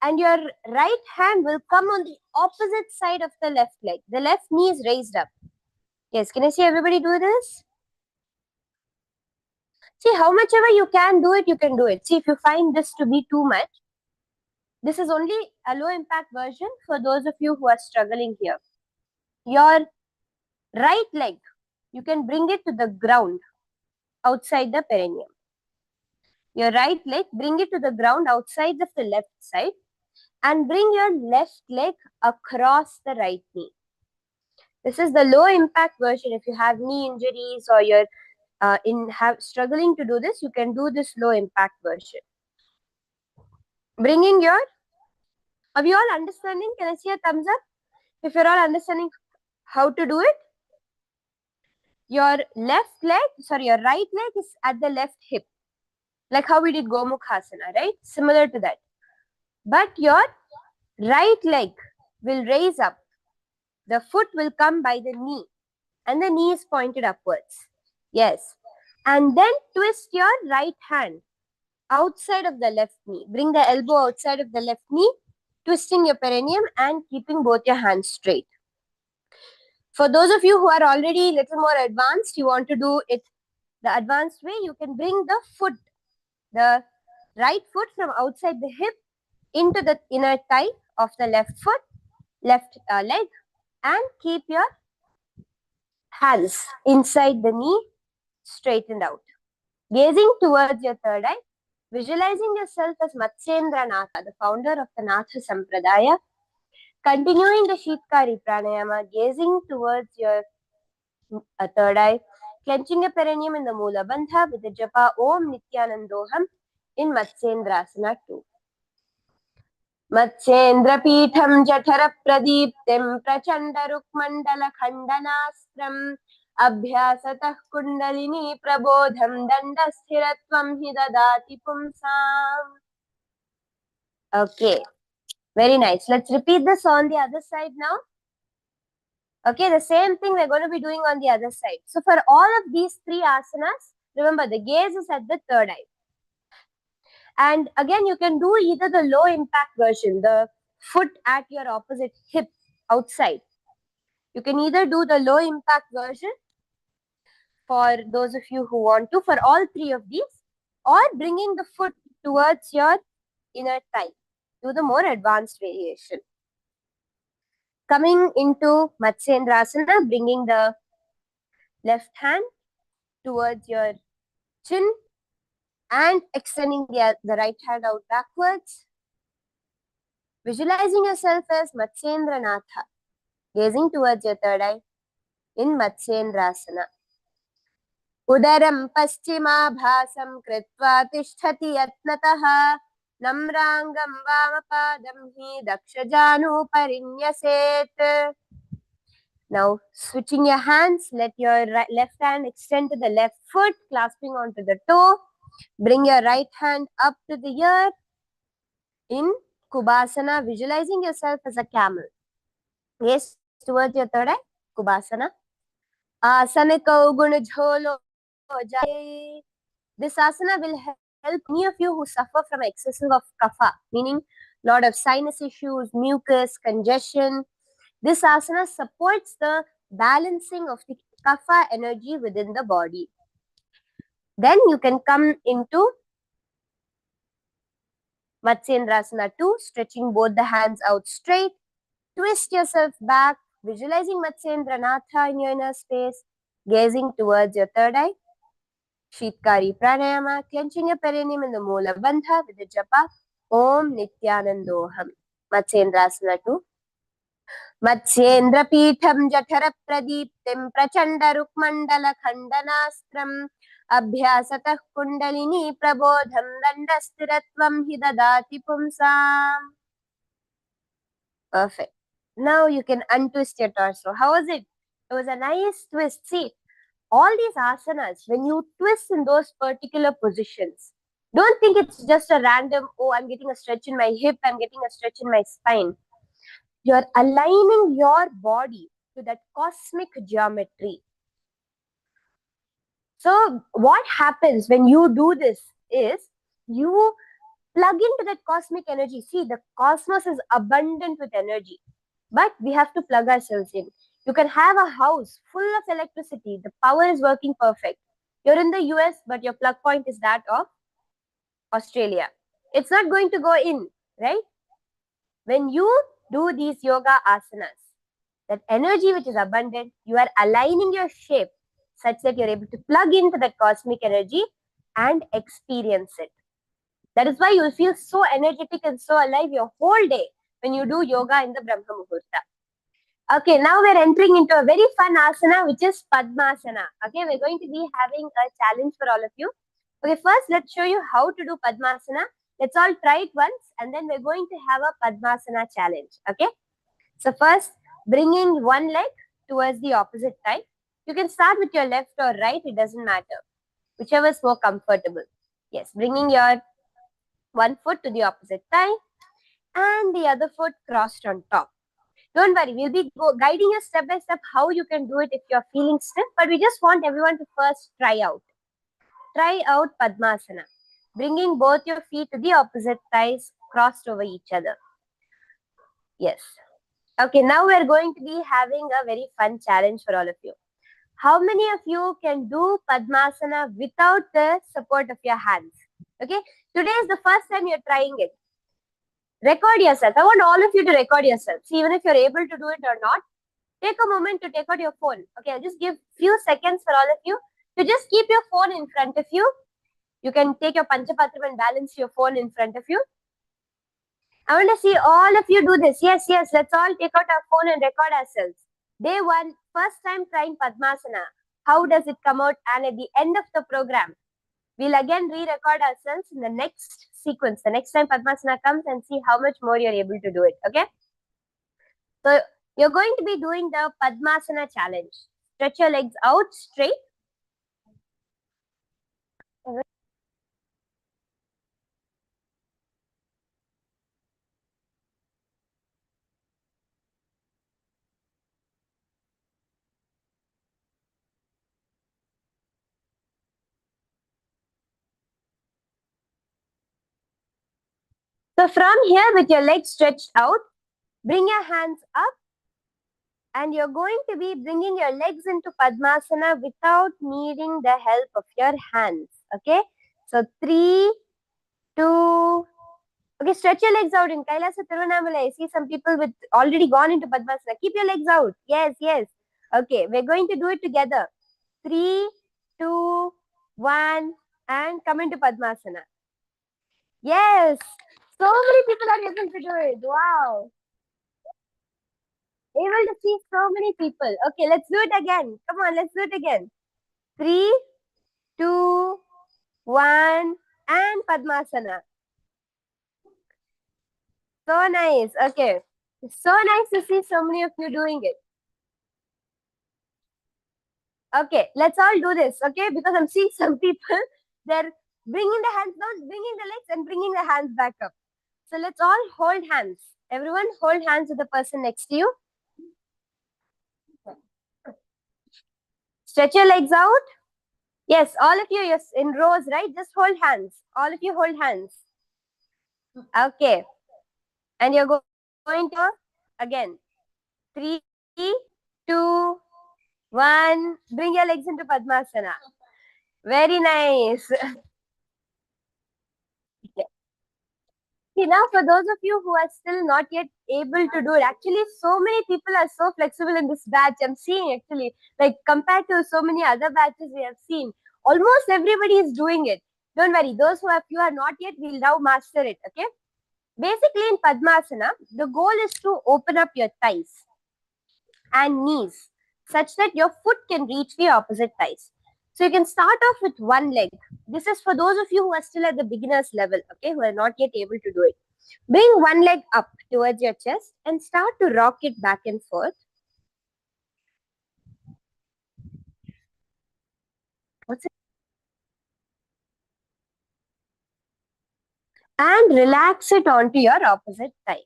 and your right hand will come on the opposite side of the left leg. The left knee is raised up. Yes, can I see everybody do this? See, how much ever you can do it, you can do it. See, if you find this to be too much, this is only a low impact version for those of you who are struggling here. Your right leg, you can bring it to the ground outside the perineum. Your right leg, bring it to the ground outside of the left side and bring your left leg across the right knee. This is the low impact version. If you have knee injuries or you're struggling to do this, you can do this low impact version. Bringing your, are you all understanding? Can I see a thumbs up? If you're all understanding how to do it, your right leg is at the left hip, like how we did Gomukhasana, right? Similar to that. But your right leg will raise up. The foot will come by the knee and the knee is pointed upwards. Yes. And then twist your right hand outside of the left knee. Bring the elbow outside of the left knee, twisting your perineum and keeping both your hands straight. For those of you who are already a little more advanced, you want to do it the advanced way, you can bring the foot, the right foot from outside the hip into the inner thigh of the left foot, left leg, and keep your hands inside the knee, straightened out. Gazing towards your third eye, visualizing yourself as Matsyendra Natha, the founder of the Natha Sampradaya, continuing the Sheetkari Pranayama, gazing towards your third eye, clenching your perineum in the Mula Bandha with the japa Om Nithyanandoham in Matsyendrasana 2. Matsyendrapitham Jathara Pradiptim Prachanda Rukmandala Khandanastram Abhyasatah Kundalini Prabodham Dandasthiratvam Hidadati Pumsam. Okay, very nice. Let's repeat this on the other side now. Okay, the same thing we're going to be doing on the other side. So for all of these three asanas, remember the gaze is at the third eye. And again, you can do either the low impact version, the foot at your opposite hip outside. You can either do the low impact version for those of you who want to, for all three of these, or bringing the foot towards your inner thigh. Do the more advanced variation. Coming into Matsyendrasana, bringing the left hand towards your chin and extending the right hand out backwards. Visualizing yourself as Matsyendra Natha, gazing towards your third eye in Matsyendrasana. Udaram paschimabhasam kritva tisthati yatnataha namrangam vamapadam hi dakshajanu parinyaset. Now, switching your hands, let your left hand extend to the left foot, clasping onto the toe. Bring your right hand up to the ear in Kubasana, visualizing yourself as a camel. Gaze towards your third eye, Kubasana. Asaniko gunajholo jai. This asana will help many of you who suffer from excessive of kapha, meaning lot of sinus issues, mucus, congestion. This asana supports the balancing of the kapha energy within the body. Then you can come into Matsyendrasana 2, stretching both the hands out straight. Twist yourself back, visualizing Matsyendra Natha in your inner space, gazing towards your third eye. Sheetkari Pranayama, clenching your perineum in the Mula Bandha with the japa Om Nithyanandoham. Matsyendrasana 2. Matsyendrapitham Jathara Pradiptim Prachanda Rukmandala Khandanastram Abhyasatah Kundalini Prabodham Dandastiratvam Hidadati Pumsam. Perfect. Now you can untwist your torso. How was it? It was a nice twist. See, all these asanas, when you twist in those particular positions, don't think it's just a random, oh, I'm getting a stretch in my hip, I'm getting a stretch in my spine. You're aligning your body to that cosmic geometry. So what happens when you do this is you plug into that cosmic energy. See, the cosmos is abundant with energy, but we have to plug ourselves in. You can have a house full of electricity. The power is working perfect. You're in the US, but your plug point is that of Australia. It's not going to go in, right? When you do these yoga asanas, that energy which is abundant, you are aligning your shape such that you're able to plug into that cosmic energy and experience it. That is why you will feel so energetic and so alive your whole day when you do yoga in the Brahma Muhurta. Okay, now we're entering into a very fun asana, which is Padmasana. Okay, we're going to be having a challenge for all of you. Okay, first let's show you how to do Padmasana. Let's all try it once and then we're going to have a Padmasana challenge. Okay, so first bringing one leg towards the opposite thigh. You can start with your left or right, it doesn't matter, whichever is more comfortable. Yes, bringing your one foot to the opposite thigh and the other foot crossed on top. Don't worry, we'll be guiding you step by step how you can do it if you're feeling stiff, but we just want everyone to first try out. Try out Padmasana, bringing both your feet to the opposite thighs crossed over each other. Yes. Okay, now we're going to be having a very fun challenge for all of you. How many of you can do Padmasana without the support of your hands? Okay, today is the first time you're trying it. Record yourself. I want all of you to record yourself. See, even if you're able to do it or not, take a moment to take out your phone. Okay, I'll just give few seconds for all of you to just keep your phone in front of you. You can take your Panchapatram and balance your phone in front of you. I want to see all of you do this. Yes, let's all take out our phone and record ourselves. Day 1, first time trying Padmasana. How does it come out? And at the end of the program, we'll again re-record ourselves in the next sequence. The next time Padmasana comes and see how much more you're able to do it. Okay? So you're going to be doing the Padmasana challenge. Stretch your legs out straight. So from here with your legs stretched out, bring your hands up and you're going to be bringing your legs into Padmasana without needing the help of your hands. Okay? So 3, 2, okay, stretch your legs out in Kailasa Tiruvannamalai. I see some people with already gone into Padmasana. Keep your legs out. Yes. Okay, we're going to do it together. 3, 2, 1, and come into Padmasana. Yes, so many people are able to do it. Wow. Able to see so many people. Okay, let's do it again. Come on, let's do it again. 3, 2, 1, and Padmasana. So nice. Okay. So nice to see so many of you doing it. Okay, let's all do this, okay? Because I'm seeing some people, they're bringing the hands down, bringing the legs and bringing the hands back up. So let's all hold hands. Everyone hold hands with the person next to you. Stretch your legs out. Yes, all of you, you're in rows, right? Just hold hands. All of you hold hands. Okay. And you're going to, again, 3, 2, 1. Bring your legs into Padmasana. Very nice. See, now for those of you who are still not yet able to do it, actually so many people are so flexible in this batch. I'm seeing actually, like compared to so many other batches we have seen, almost everybody is doing it. Don't worry, those who are not yet, we'll now master it, okay? Basically in Padmasana, the goal is to open up your thighs and knees such that your foot can reach the opposite thighs. So you can start off with one leg. This is for those of you who are still at the beginner's level, okay, who are not yet able to do it. Bring one leg up towards your chest and start to rock it back and forth. What's it? And relax it onto your opposite thigh.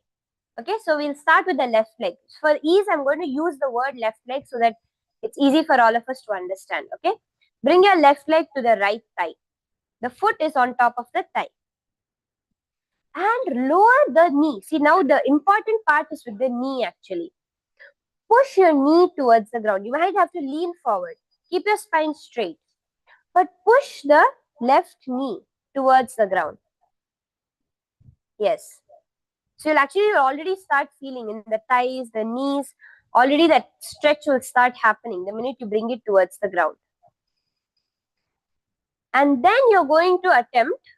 Okay, so we'll start with the left leg. For ease, I'm going to use the word left leg so that it's easy for all of us to understand, okay? Bring your left leg to the right thigh. The foot is on top of the thigh. And lower the knee. See, now the important part is with the knee actually. Push your knee towards the ground. You might have to lean forward. Keep your spine straight. But push the left knee towards the ground. Yes. So you'll already start feeling in the thighs, the knees, already that stretch will start happening the minute you bring it towards the ground. And then you're going to attempt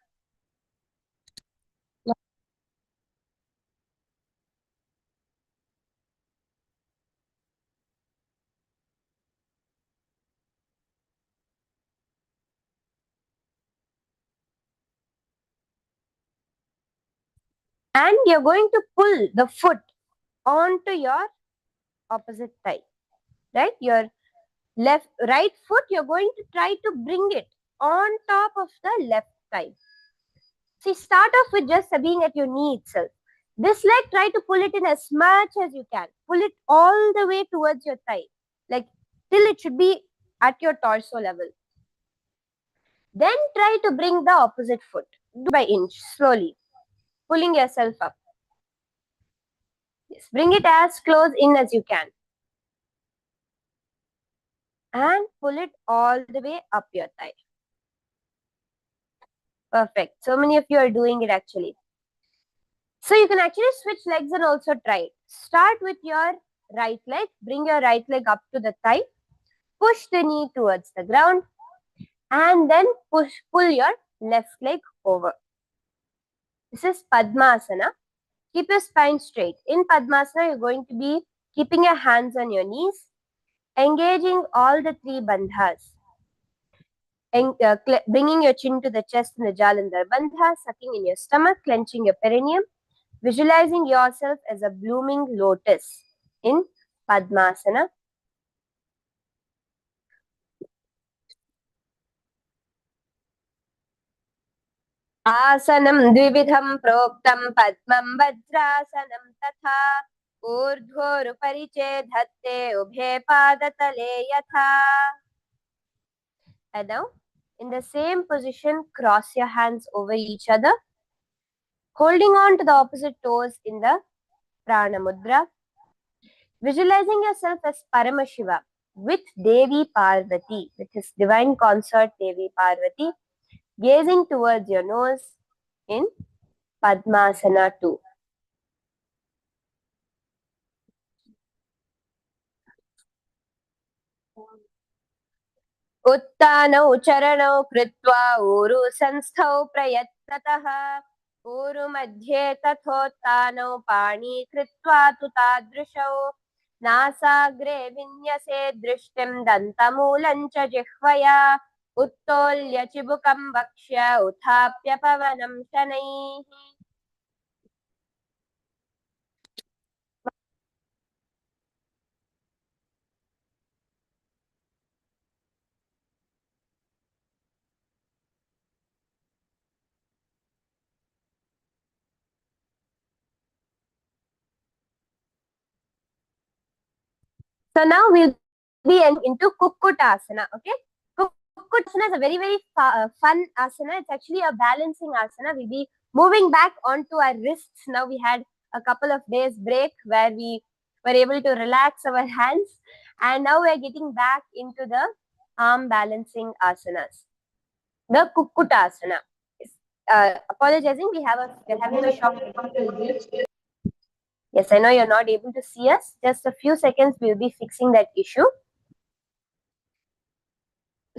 and you're going to pull the foot onto your opposite thigh, right? Your right foot, you're going to try to bring it on top of the left thigh. See, start off with just being at your knee itself. This leg, try to pull it in as much as you can. Pull it all the way towards your thigh, like till it should be at your torso level. Then try to bring the opposite foot, do by inch, slowly, pulling yourself up. Yes, bring it as close in as you can. And pull it all the way up your thigh. Perfect. So many of you are doing it actually. So you can actually switch legs and also try it. Start with your right leg. Bring your right leg up to the thigh. Push the knee towards the ground. And then pull your left leg over. This is Padmasana. Keep your spine straight. In Padmasana, you're going to be keeping your hands on your knees, engaging all the three bandhas. Bringing your chin to the chest in the Jalandhar bandha, sucking in your stomach, clenching your perineum, visualizing yourself as a blooming lotus in Padmasana. Asanam dvividham proktam padmam vajrasanam tatha urdhvorupari chedhatte ubhe padatale yatha. And now, in the same position, cross your hands over each other, holding on to the opposite toes in the Prana Mudra. Visualizing yourself as Paramashiva with Devi Parvati, with his divine consort Devi Parvati, gazing towards your nose in Padmasana 2. Uttanau charanau kritva uru sanstau prayatnatah uru madhye tathottanau pani kritva tu tadrishau नासाग्रे विन्यसे दृष्टिं दन्तमूलं च जिह्वया उत्तोल्य चिबुकं वक्ष्य उत्थाप्य पवनं शनैः. So now we'll be into Kukkutasana. Okay, Kukkutasana is a very, very fun asana. It's actually a balancing asana. We'll be moving back onto our wrists. Now we had a couple of days break where we were able to relax our hands, and now we're getting back into the arm balancing asanas. The Kukkutasana. Apologizing, we're having a short. Yes, I know you're not able to see us. Just a few seconds, we'll be fixing that issue.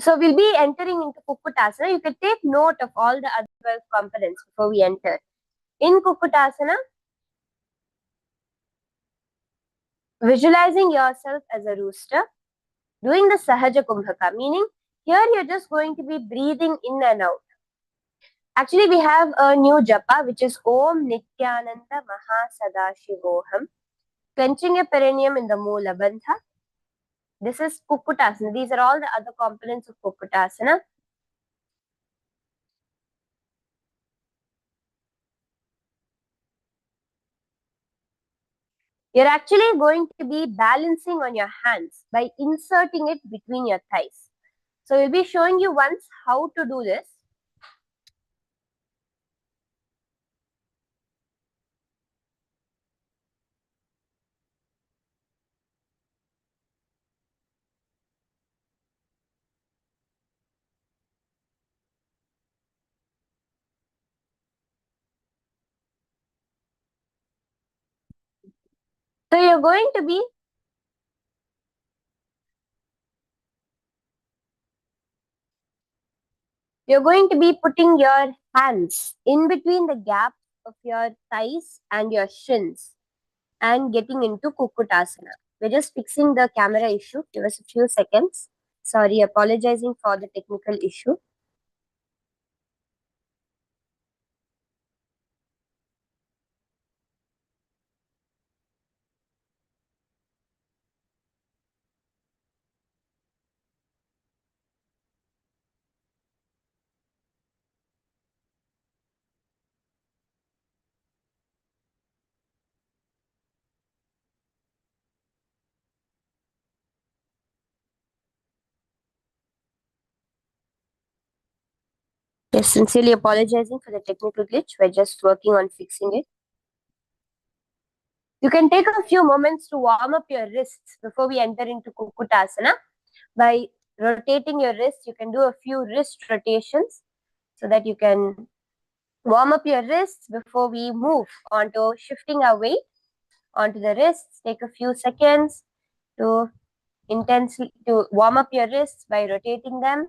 So we'll be entering into Kukkutasana. You can take note of all the other 12 components before we enter. In Kukkutasana, visualizing yourself as a rooster, doing the Sahaja Kumbhaka, meaning here you're just going to be breathing in and out. Actually, we have a new japa, which is Om Nithyananda Yoga, clenching your perineum in the Moola Bandha. This is Kukkutasana. These are all the other components of Kukkutasana. You're actually going to be balancing on your hands by inserting it between your thighs. So we'll be showing you once how to do this. So you're going to be You're going to be putting your hands in between the gap of your thighs and your shins and getting into Kukutasana. We're just fixing the camera issue. Give us a few seconds. Sorry, apologizing for the technical issue. Yes, sincerely apologizing for the technical glitch. We're just working on fixing it. You can take a few moments to warm up your wrists before we enter into Kukutasana. By rotating your wrists, you can do a few wrist rotations so that you can warm up your wrists before we move on to shifting our weight onto the wrists. Take a few seconds to warm up your wrists by rotating them.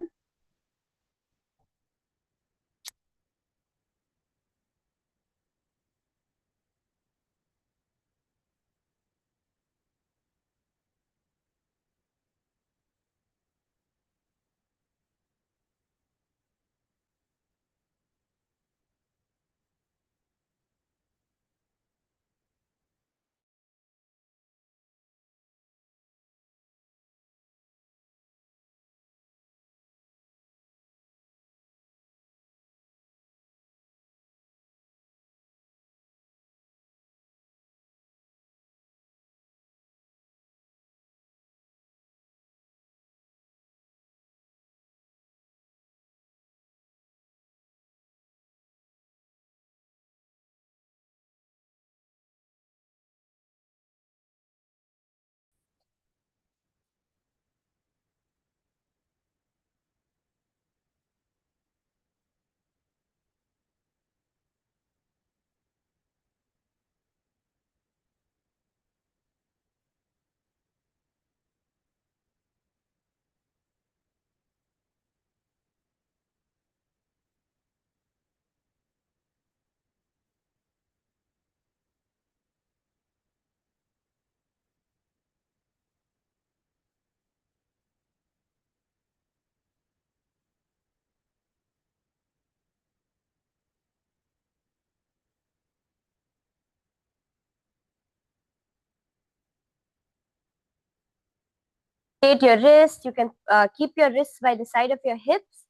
Rotate your wrist. You can keep your wrists by the side of your hips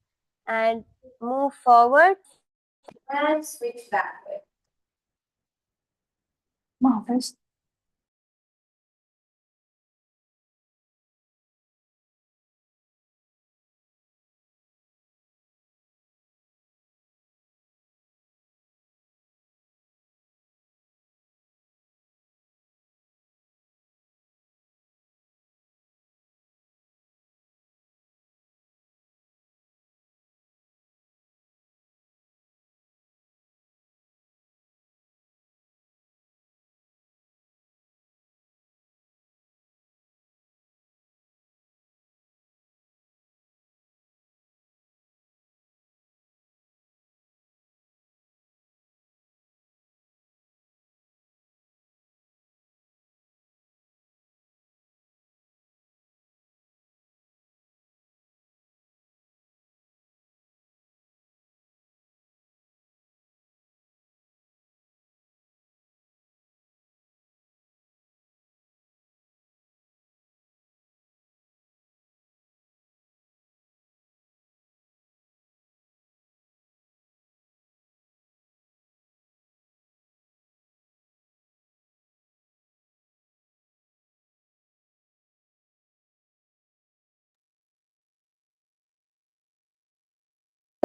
and move forward and switch backward. Marvelous.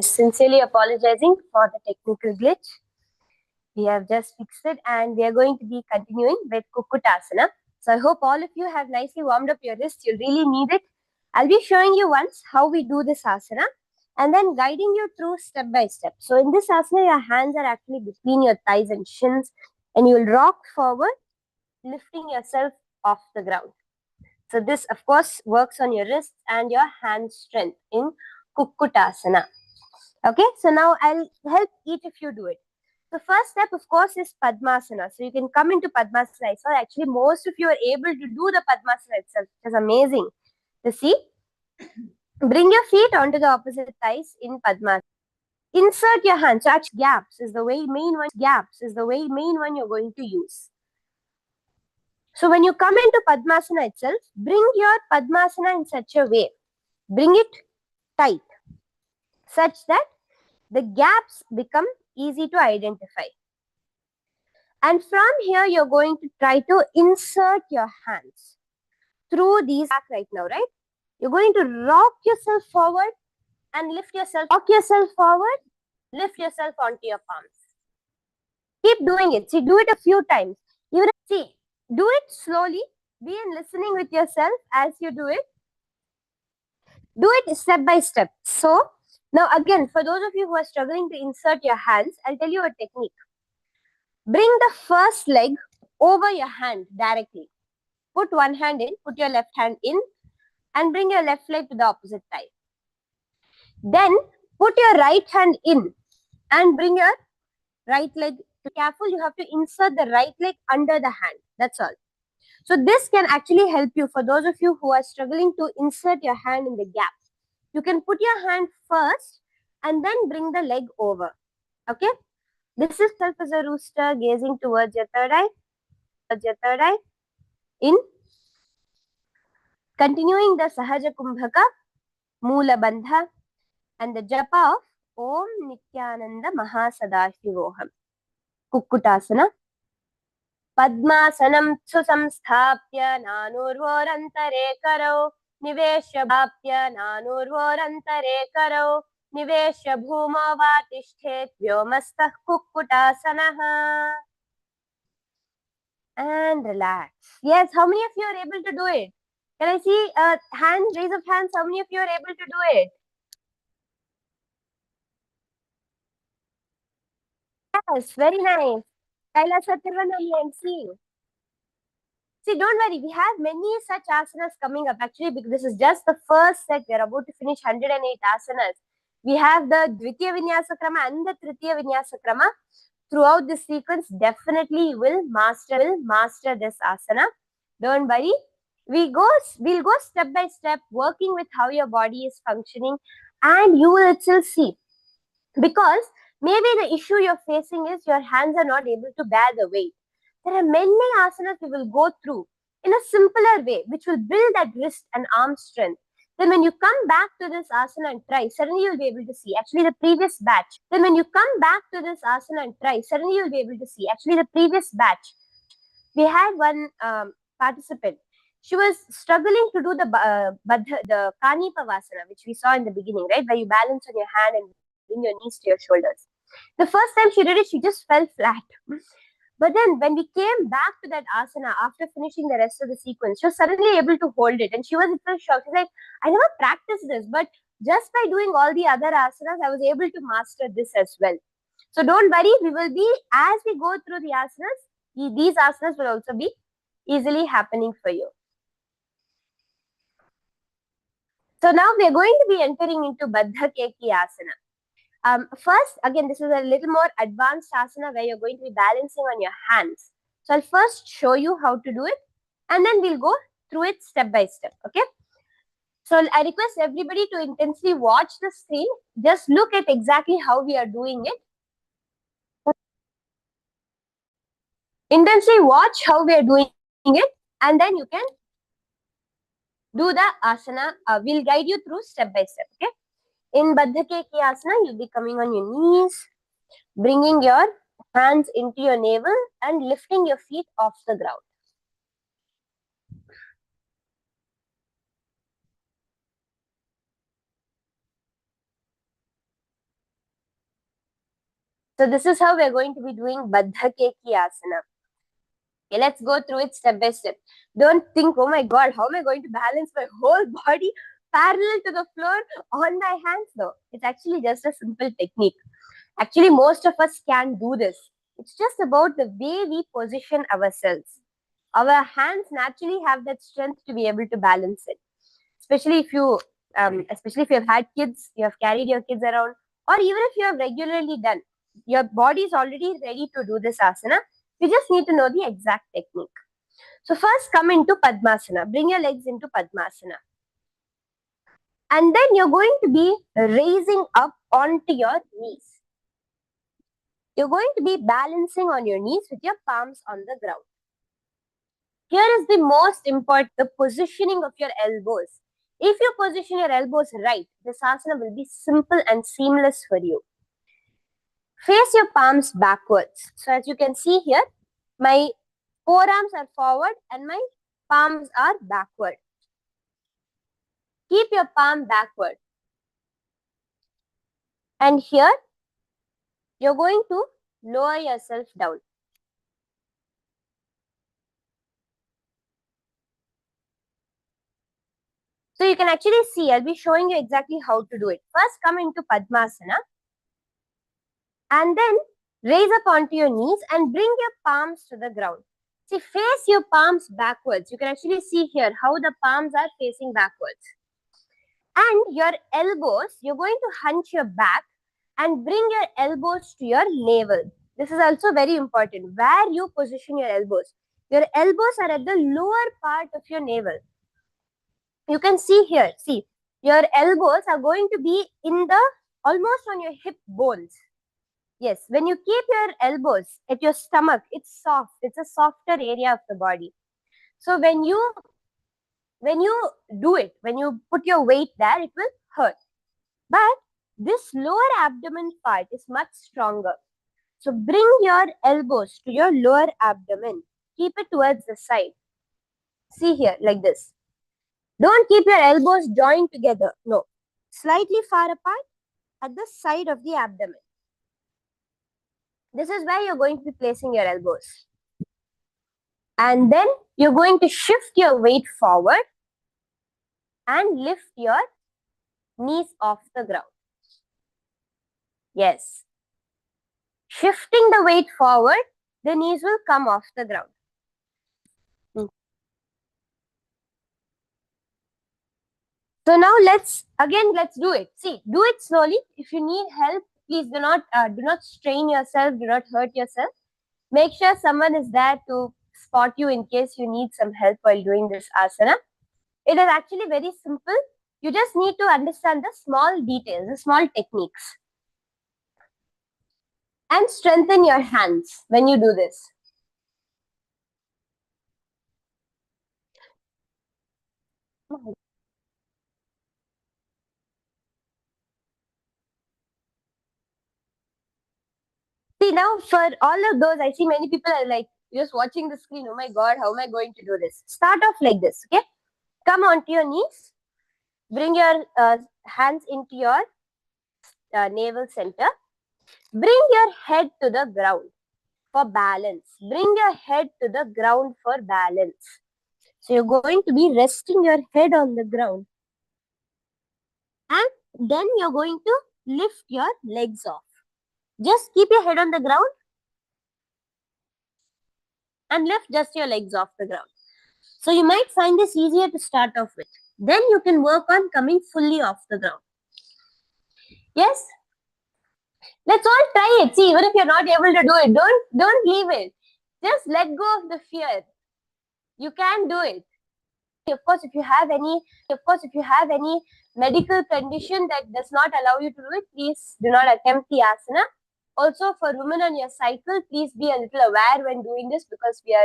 Sincerely apologizing for the technical glitch. We have just fixed it and we are going to be continuing with Kukutasana. So I hope all of you have nicely warmed up your wrists. You'll really need it. I'll be showing you once how we do this asana and then guiding you through step by step. So in this asana, your hands are actually between your thighs and shins and you'll rock forward, lifting yourself off the ground. So this, of course, works on your wrists and your hand strength in Kukutasana. Okay, so now I'll help each of you do it. The first step, of course, is Padmasana. So you can come into Padmasana. I saw actually most of you are able to do the Padmasana itself, which is amazing to see. Bring your feet onto the opposite thighs in Padmasana. Insert your hands. So actually, gaps is the way main one you're going to use. So when you come into Padmasana itself, bring your Padmasana in such a way. Bring it tight, such that the gaps become easy to identify. And from here, you're going to try to insert your hands through these back right now, right? You're going to rock yourself forward and lift yourself. Rock yourself forward, lift yourself onto your palms. Keep doing it. See, do it a few times. Do it slowly. Be in listening with yourself as you do it. Do it step by step. So, now again, for those of you who are struggling to insert your hands, I'll tell you a technique. Bring the first leg over your hand directly. Put one hand in, put your left hand in, and bring your left leg to the opposite thigh. Then, put your right hand in and bring your right leg. Careful, you have to insert the right leg under the hand. That's all. So this can actually help you for those of you who are struggling to insert your hand in the gap. You can put your hand first and then bring the leg over. Okay? This is self as a rooster gazing towards your third eye. In. Continuing the Sahaja Kumbhaka, Moola Bandha, and the japa of Om Nithyananda Mahasadahivoham. Kukkutasana. Padmasanam susamsthapya nanurvorantare karo niveshya bhapya nanurvorantare karo niveshya bhuma vatishthet vyomastah kukkutasanaha. And relax. Yes, how many of you are able to do it? Can I see hands, raise of hands? How many of you are able to do it? Yes, very nice. Kailasa Tirvanami, I'm seeing. See, don't worry. We have many such asanas coming up. Actually, because this is just the first set. We are about to finish 108 asanas. We have the Dvitiya Vinyasa Krama and the Tritiya Vinyasa Krama. Throughout this sequence, definitely you will master this asana. Don't worry. We'll go step by step, working with how your body is functioning, and you will still see. Because maybe the issue you're facing is your hands are not able to bear the weight. There are many asanas we will go through in a simpler way, which will build that wrist and arm strength. Then when you come back to this asana and try, suddenly you'll be able to see. Actually, the previous batch. Then when you come back to this asana and try, suddenly you'll be able to see. Actually, the previous batch. We had one participant. She was struggling to do the Kanipavasana, which we saw in the beginning, right? Where you balance on your hand and bring your knees to your shoulders. The first time she did it, she just fell flat. But then when we came back to that asana after finishing the rest of the sequence, she was suddenly able to hold it. And she was in shock. She's like, I never practiced this, but just by doing all the other asanas, I was able to master this as well. So don't worry, we will be, as we go through the asanas, these asanas will also be easily happening for you. So now we are going to be entering into Baddha Keki asana. First, again, this is a little more advanced asana where you're going to be balancing on your hands. So I'll first show you how to do it, and then we'll go through it step by step, okay? So I request everybody to intensely watch the screen. Just look at exactly how we are doing it. Intensely watch how we are doing it, and then you can do the asana. We'll guide you through step by step, okay? In Baddha Keki asana, you'll be coming on your knees, bringing your hands into your navel and lifting your feet off the ground. So this is how we're going to be doing Baddha Keki asana. Okay, let's go through it step by step. Don't think, oh my God, how am I going to balance my whole body parallel to the floor on my hands? No, it's actually just a simple technique. Actually, most of us can do this. It's just about the way we position ourselves. Our hands naturally have that strength to be able to balance it. Especially if you have had kids, you have carried your kids around, or even if you have regularly done, your body is already ready to do this asana. You just need to know the exact technique. So first come into Padmasana. Bring your legs into Padmasana. And then you're going to be raising up onto your knees. You're going to be balancing on your knees with your palms on the ground. Here is the most important, the positioning of your elbows. If you position your elbows right, this asana will be simple and seamless for you. Face your palms backwards. So as you can see here, my forearms are forward and my palms are backward. Keep your palm backward. And here, you're going to lower yourself down. So you can actually see, I'll be showing you exactly how to do it. First, come into Padmasana. And then raise up onto your knees and bring your palms to the ground. See, face your palms backwards. You can actually see here how the palms are facing backwards. And your elbows, you're going to hunch your back and bring your elbows to your navel. This is also very important. Where you position your elbows. Your elbows are at the lower part of your navel. You can see here, see, your elbows are going to be in the, almost on your hip bones. Yes, when you keep your elbows at your stomach, it's soft. It's a softer area of the body. So when you do it, when you put your weight there, it will hurt. But this lower abdomen part is much stronger. So bring your elbows to your lower abdomen. Keep it towards the side. See here, like this. Don't keep your elbows joined together. No. Slightly far apart at the side of the abdomen. This is where you're going to be placing your elbows. And then you're going to shift your weight forward and lift your knees off the ground. Yes. Shifting the weight forward, the knees will come off the ground. So now let's do it. See, do it slowly. If you need help, please do not strain yourself, do not hurt yourself. Make sure someone is there to spot you in case you need some help while doing this asana. It is actually very simple. You just need to understand the small details, the small techniques. And strengthen your hands when you do this. See, now for all of those, I see many people are like just watching the screen. Oh my God, how am I going to do this? Start off like this, okay? Come onto your knees. Bring your hands into your navel center. Bring your head to the ground for balance. Bring your head to the ground for balance. So you're going to be resting your head on the ground. And then you're going to lift your legs off. Just keep your head on the ground and lift just your legs off the ground. So you might find this easier to start off with. Then you can work on coming fully off the ground. Yes? Let's all try it. See, even if you're not able to do it, don't leave it. Just let go of the fear. You can do it. Of course, if you have any medical condition that does not allow you to do it, please do not attempt the asana. Also, for women on your cycle, please be a little aware when doing this because we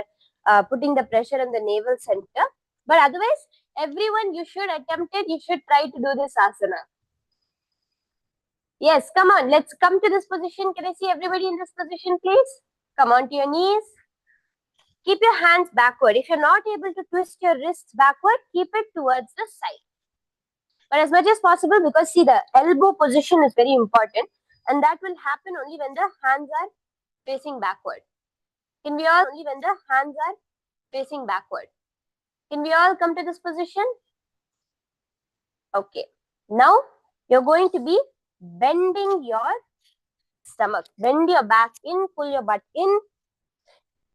are putting the pressure on the navel center. But otherwise, everyone, you should attempt it. You should try to do this asana. Yes, come on. Let's come to this position. Can I see everybody in this position, please? Come on to your knees. Keep your hands backward. If you're not able to twist your wrists backward, keep it towards the side. But as much as possible, because see, the elbow position is very important. And that will happen only when the hands are facing backward. Can we all, only when the hands are facing backward. Can we all come to this position? Okay. Now, you're going to be bending your stomach. Bend your back in, pull your butt in.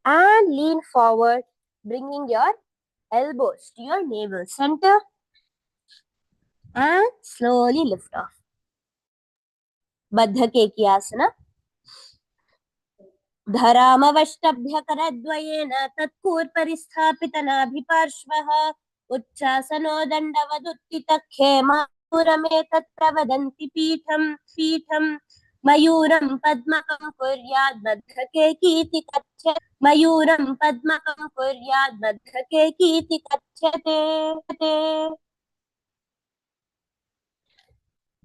And lean forward, bringing your elbows to your navel center. And slowly lift off. Baddha Kekiasana. धरामवष्टभ्यकरद्वयेन तत्कूर्परिस्थापितनाभिपार्श्वः उच्चासनो दण्डवदुत्थितखेमापुरमेतत् प्रवदन्ति पीठम् मयूरं पद्मकं कुर्याद् बद्धकेकीति कथ्यते मयूरं पद्मकं कुर्याद् बद्धकेकीति कथ्यते.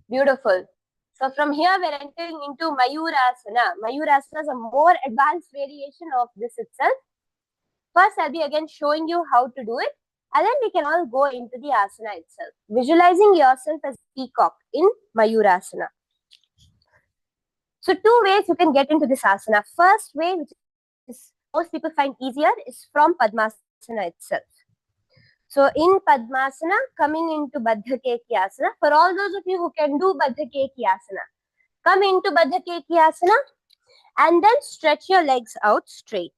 Beautiful. So from here we're entering into Mayurasana. Mayurasana is a more advanced variation of this itself. First, I'll be again showing you how to do it, and then we can all go into the asana itself. Visualizing yourself as peacock in Mayurasana. So two ways you can get into this asana. First way, which is most people find easier, is from Padmasana itself. So in Padmasana, coming into Baddha Kekiasana, for all those of you who can do Baddha Kekiasana, come into Baddha Kekiasana and then stretch your legs out straight.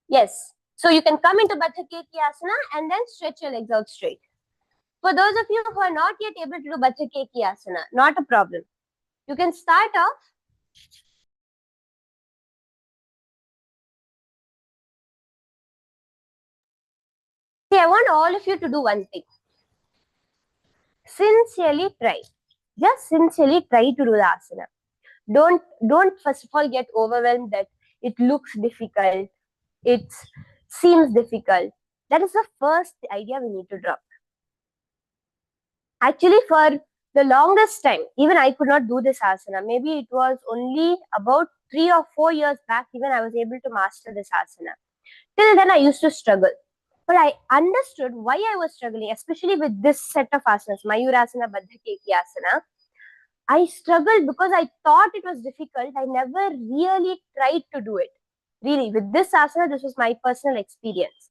Yes. So you can come into Baddha Kekiasana and then stretch your legs out straight. For those of you who are not yet able to do Baddha Kekiasana, not a problem. You can start off. See, I want all of you to do one thing. Sincerely try. Just sincerely try to do the asana. Don't first of all get overwhelmed that it looks difficult. It seems difficult. That is the first idea we need to drop. Actually, for the longest time, even I could not do this asana. Maybe it was only about 3 or 4 years back, even I was able to master this asana. Till then, I used to struggle. But I understood why I was struggling, especially with this set of asanas, Mayurasana, Baddha Kekiasana. I struggled because I thought it was difficult. I never really tried to do it. Really, with this asana, this was my personal experience.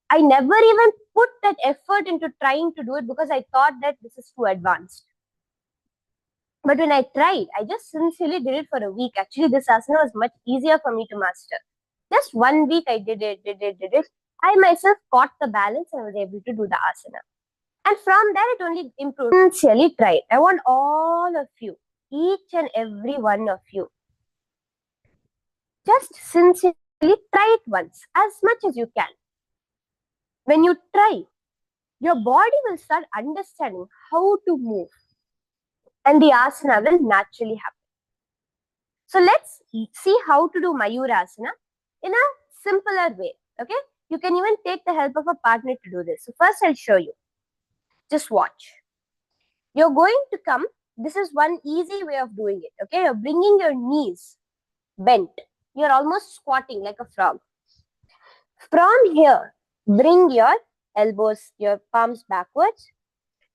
I never even put that effort into trying to do it because I thought that this is too advanced. But when I tried, I just sincerely did it for a week. Actually, this asana was much easier for me to master. Just 1 week I did it. I myself caught the balance and I was able to do the asana. And from there, it only improved. Sincerely tried. I want all of you, each and every one of you, just sincerely try it once, as much as you can. When you try, your body will start understanding how to move, and the asana will naturally happen. So let's see how to do Mayurasana in a simpler way. Okay, you can even take the help of a partner to do this. So first, I'll show you. Just watch. You're going to come. This is one easy way of doing it. Okay, you're bringing your knees bent. You're almost squatting like a frog. From here, bring your elbows, your palms backwards.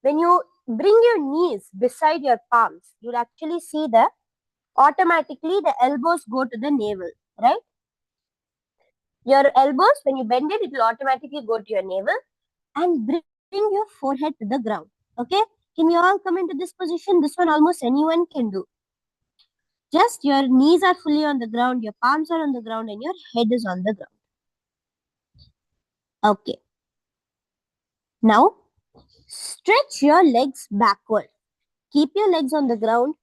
When you bring your knees beside your palms, you'll actually see that automatically the elbows go to the navel, right? Your elbows, when you bend it, it will automatically go to your navel, and bring your forehead to the ground. Okay? Can you all come into this position? This one almost anyone can do. Just your knees are fully on the ground, your palms are on the ground, and your head is on the ground. Okay. Now, stretch your legs backward. Keep your legs on the ground.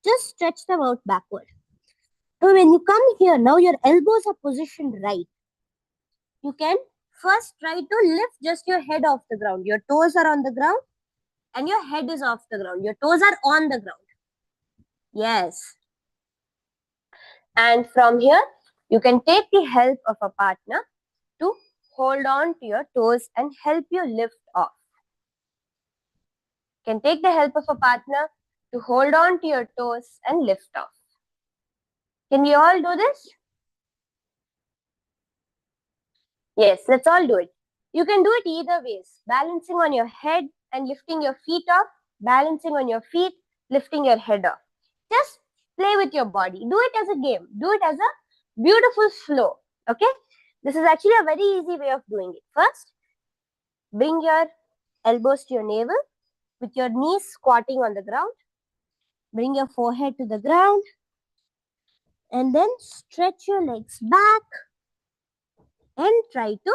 Just stretch them out backward. So when you come here, now your elbows are positioned right. You can first try to lift just your head off the ground. Your toes are on the ground and your head is off the ground. Your toes are on the ground. Yes. And from here, you can take the help of a partner to hold on to your toes and help you lift off. You can take the help of a partner to hold on to your toes and lift off. Can we all do this? Yes, let's all do it. You can do it either ways. Balancing on your head and lifting your feet off. Balancing on your feet, lifting your head off. Just play with your body. Do it as a game. Do it as a beautiful flow. Okay? This is actually a very easy way of doing it. First, bring your elbows to your navel with your knees squatting on the ground. Bring your forehead to the ground. And then stretch your legs back. and try to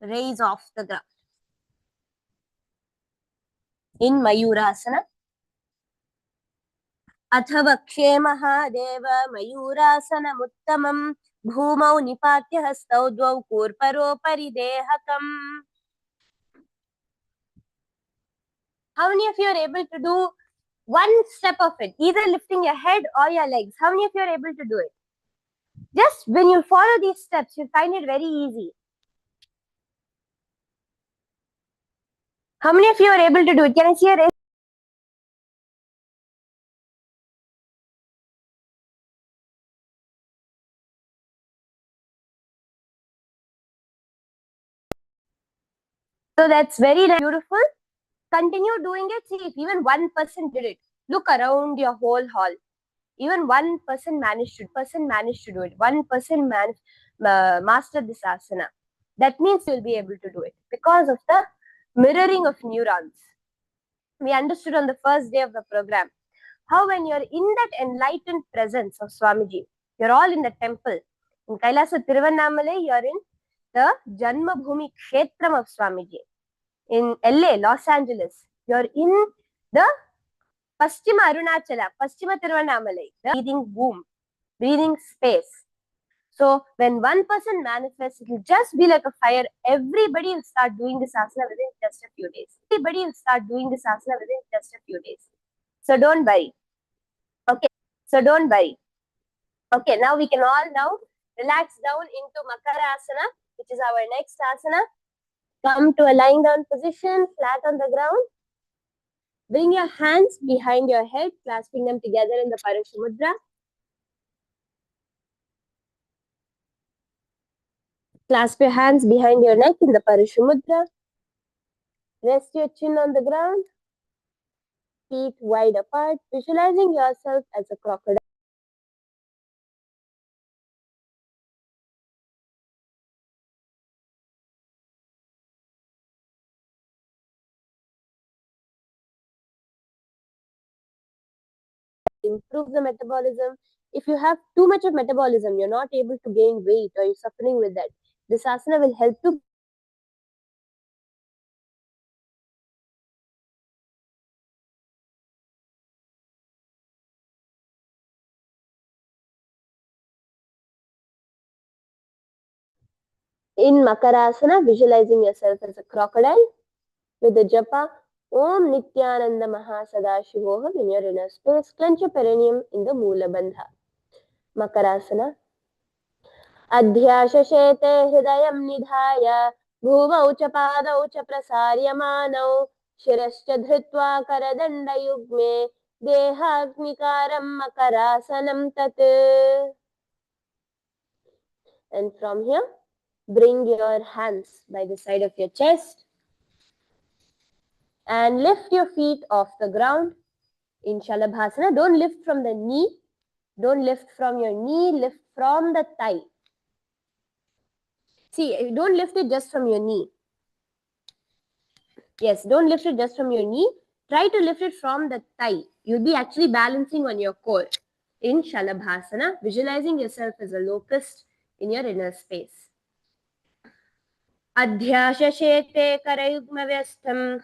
raise off the ground. In Mayurasana, अथवा क्षेमहादेव मयूरासनमुत्तमं भूमौ निपात्य हस्तौ द्वौ कूर्परोपरि देहकम्. How many of you are able to do one step of it, either lifting your head or your legs? How many of you are able to do it? Just when you follow these steps, you find it very easy. How many of you are able to do it? Can I see a raise? So that's very beautiful. Continue doing it. See if even one person did it. Look around your whole hall. Even one person managed to do it. One person mastered this asana. That means you'll be able to do it because of the mirroring of neurons. We understood on the first day of the program how when you're in that enlightened presence of Swamiji, you're all in the temple. In Kailasa Tiruvannamalai, you're in the Janma Bhumi Kshetram of Swamiji. In LA, Los Angeles, you're in the Paschima Arunachala, Paschima Tiruvannamalai, the breathing womb, breathing space. So when one person manifests, it will just be like a fire. Everybody will start doing this asana within just a few days. So don't worry. Okay. Okay, now we can all now relax down into Makarasana, which is our next asana. Come to a lying down position, flat on the ground. Bring your hands behind your head, clasping them together in the Paramashiva. Clasp your hands behind your neck in the Paramashiva. Rest your chin on the ground. Feet wide apart, visualizing yourself as a crocodile. Improve the metabolism. If you have too much of metabolism, you're not able to gain weight or you're suffering with that, this asana will help you. In Makarasana, visualizing yourself as a crocodile with the japa Om Nithyananda Yoga in your inner space. Clench your perineum in the Moola Bandha. Makarasana. अध्याशेते हृदयं निधाय भुवौ च पादौ च प्रसार्यमानौ शिरश्च धृत्वा करदण्डयुग्मे देहाग्निकारं मकरासनं तत्. And from here, bring your hands by the side of your chest and lift your feet off the ground in Shalabhasana. Don't lift from the knee. Don't lift from your knee. Lift from the thigh. See, don't lift it just from your knee. Yes, don't lift it just from your knee. Try to lift it from the thigh. You'll be actually balancing on your core in Shalabhasana, visualizing yourself as a locust in your inner space. Adhyashashete karayugmavyastham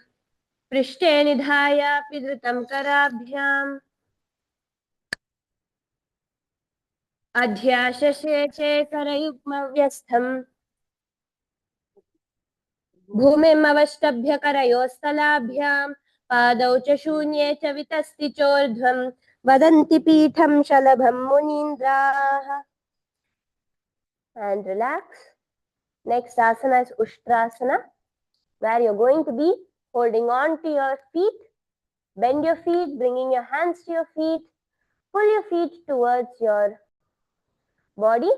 पृष्ठे निधाय पिधृतं कराभ्याम् अध्याशशेषे करयुग्मव्यस्थम् भूमिमवष्टभ्य करयोस्तलाभ्याम् पादौ च शून्ये च वितस्ति चोर्ध्वम् वदन्ति पीठं शलभं मुनीन्द्राः. And relax. Next asana is Ushtrasana, where you're going to be holding on to your feet. Bend your feet, bringing your hands to your feet. Pull your feet towards your body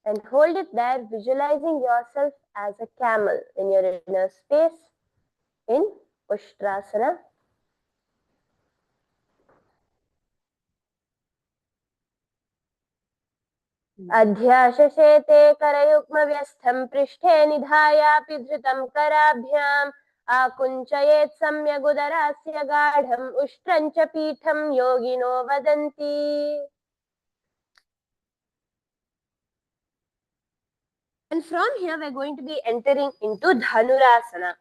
and hold it there, visualizing yourself as a camel in your inner space in Ushtrasana. अध्याशशेते करयुग्मव्यस्थं पृष्ठे निधायापि धृतं कराभ्याम् आकुञ्चयेत् सम्यगुदरास्य गाढम् उष्ट्रं च पीठं योगिनो वदन्ति. And from here, we're going to be entering into Dhanurasana.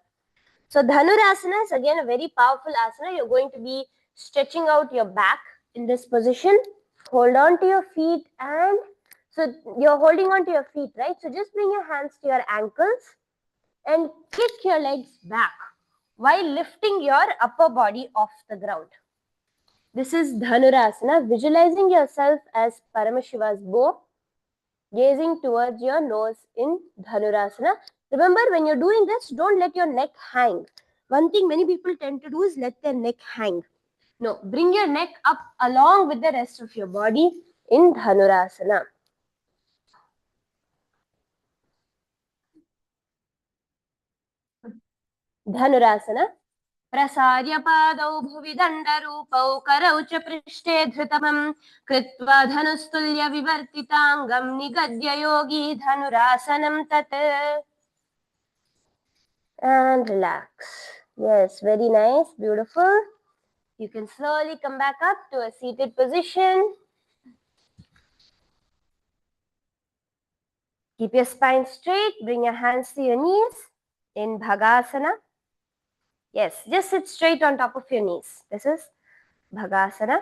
So Dhanurasana is again a very powerful asana. You're going to be stretching out your back in this position. Hold on to your feet, and so you're holding on to your feet, right? So just bring your hands to your ankles and kick your legs back while lifting your upper body off the ground. This is Dhanurasana, visualizing yourself as Paramashiva's bow, gazing towards your nose in Dhanurasana. Remember, when you're doing this, don't let your neck hang. One thing many people tend to do is let their neck hang. No, bring your neck up along with the rest of your body in Dhanurasana. Dhanurasana. प्रसार्य पादौ भुवि दण्डरूपौ करौ च पृष्ठे धृतमं कृत्वा धनुस्तुल्य विवर्तिताङ्गं निगद्य योगी धनुरासनं तत्. And relax. Yes, very nice, beautiful. You can slowly come back up to a seated position. Keep your spine straight. Bring your hands to your knees in Bhagasana. Yes, just sit straight on top of your knees. This is Bhagasana.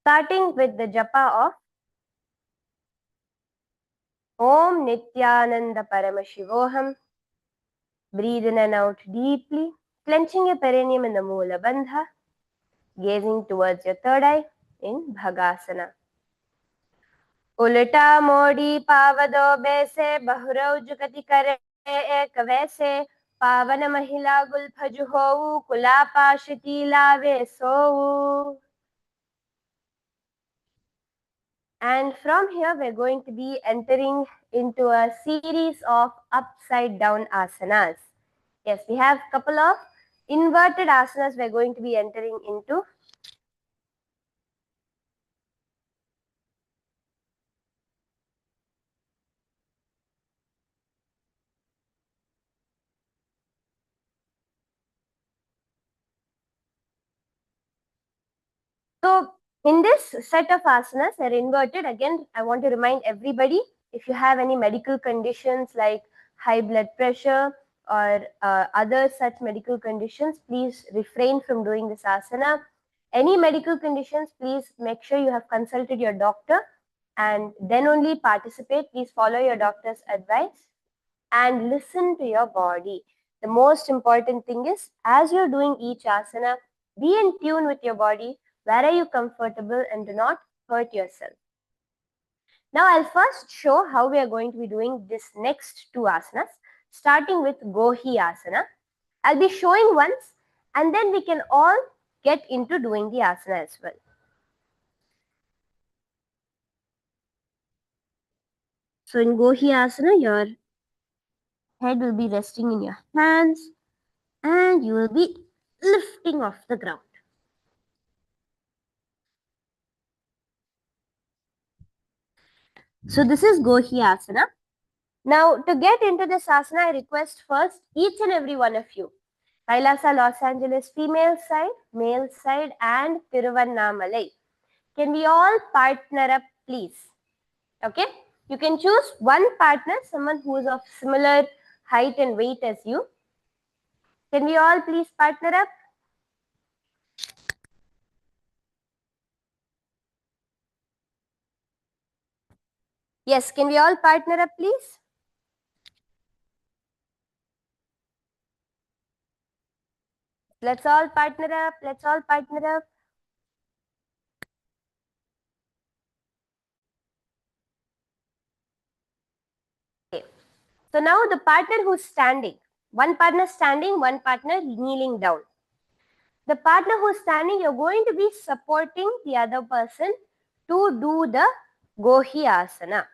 Starting with the japa of Om Nithyananda Paramashivoham. Breathe in and out deeply, clenching your perineum in the Moola Bandha, gazing towards your third eye in Bhagasana. उल्टा मोड़ी पावदो बैसे बहुरौ जुगति करे एक वैसे पावन महिला गुल्फजु होऊ कुलापाशिती लावे सोऊ. And from here, we're going to be entering into a series of upside down asanas. Yes, we have a couple of inverted asanas we're going to be entering into. So in this set of asanas, they're inverted. Again, I want to remind everybody, if you have any medical conditions like high blood pressure or other such medical conditions, please refrain from doing this asana. Any medical conditions, please make sure you have consulted your doctor and then only participate. Please follow your doctor's advice and listen to your body. The most important thing is, as you're doing each asana, be in tune with your body. Where are you comfortable, and do not hurt yourself. Now, I'll first show how we are going to be doing this next two asanas, starting with Gohi asana. I'll be showing once, and then we can all get into doing the asana as well. So in Gohi asana, your head will be resting in your hands, and you will be lifting off the ground. So this is Gohi asana. Now, to get into this asana, I request first each and every one of you, KAILASA Los Angeles female side, male side, and Tiruvannamalai. Can we all partner up, please? Okay? You can choose one partner, someone who is of similar height and weight as you. Can we all please partner up? Yes, can we all partner up, please? Let's all partner up. Let's all partner up. Okay. So now the partner who's standing, one partner standing, one partner kneeling down. The partner who's standing, you're going to be supporting the other person to do the Gohi asana.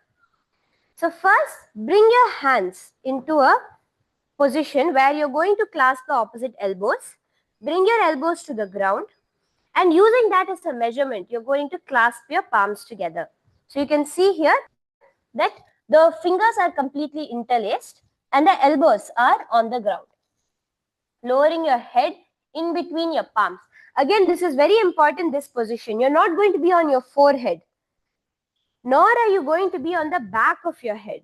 So first, bring your hands into a position where you're going to clasp the opposite elbows. Bring your elbows to the ground, and using that as a measurement, you're going to clasp your palms together. So you can see here that the fingers are completely interlaced and the elbows are on the ground. Lowering your head in between your palms. Again, this is very important, this position. You're not going to be on your forehead, nor are you going to be on the back of your head.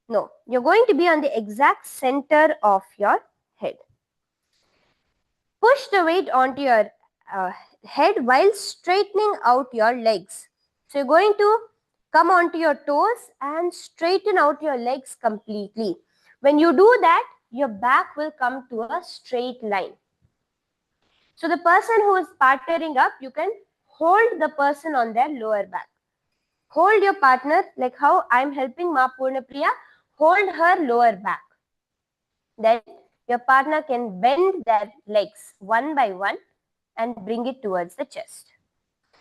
No, you're going to be on the exact center of your head. Push the weight onto your head while straightening out your legs. So you're going to come onto your toes and straighten out your legs completely. When you do that, your back will come to a straight line. So the person who is partnering up, you can hold the person on their lower back. Hold your partner like how I'm helping Ma Purnapriya, hold her lower back. Then your partner can bend their legs one by one and bring it towards the chest.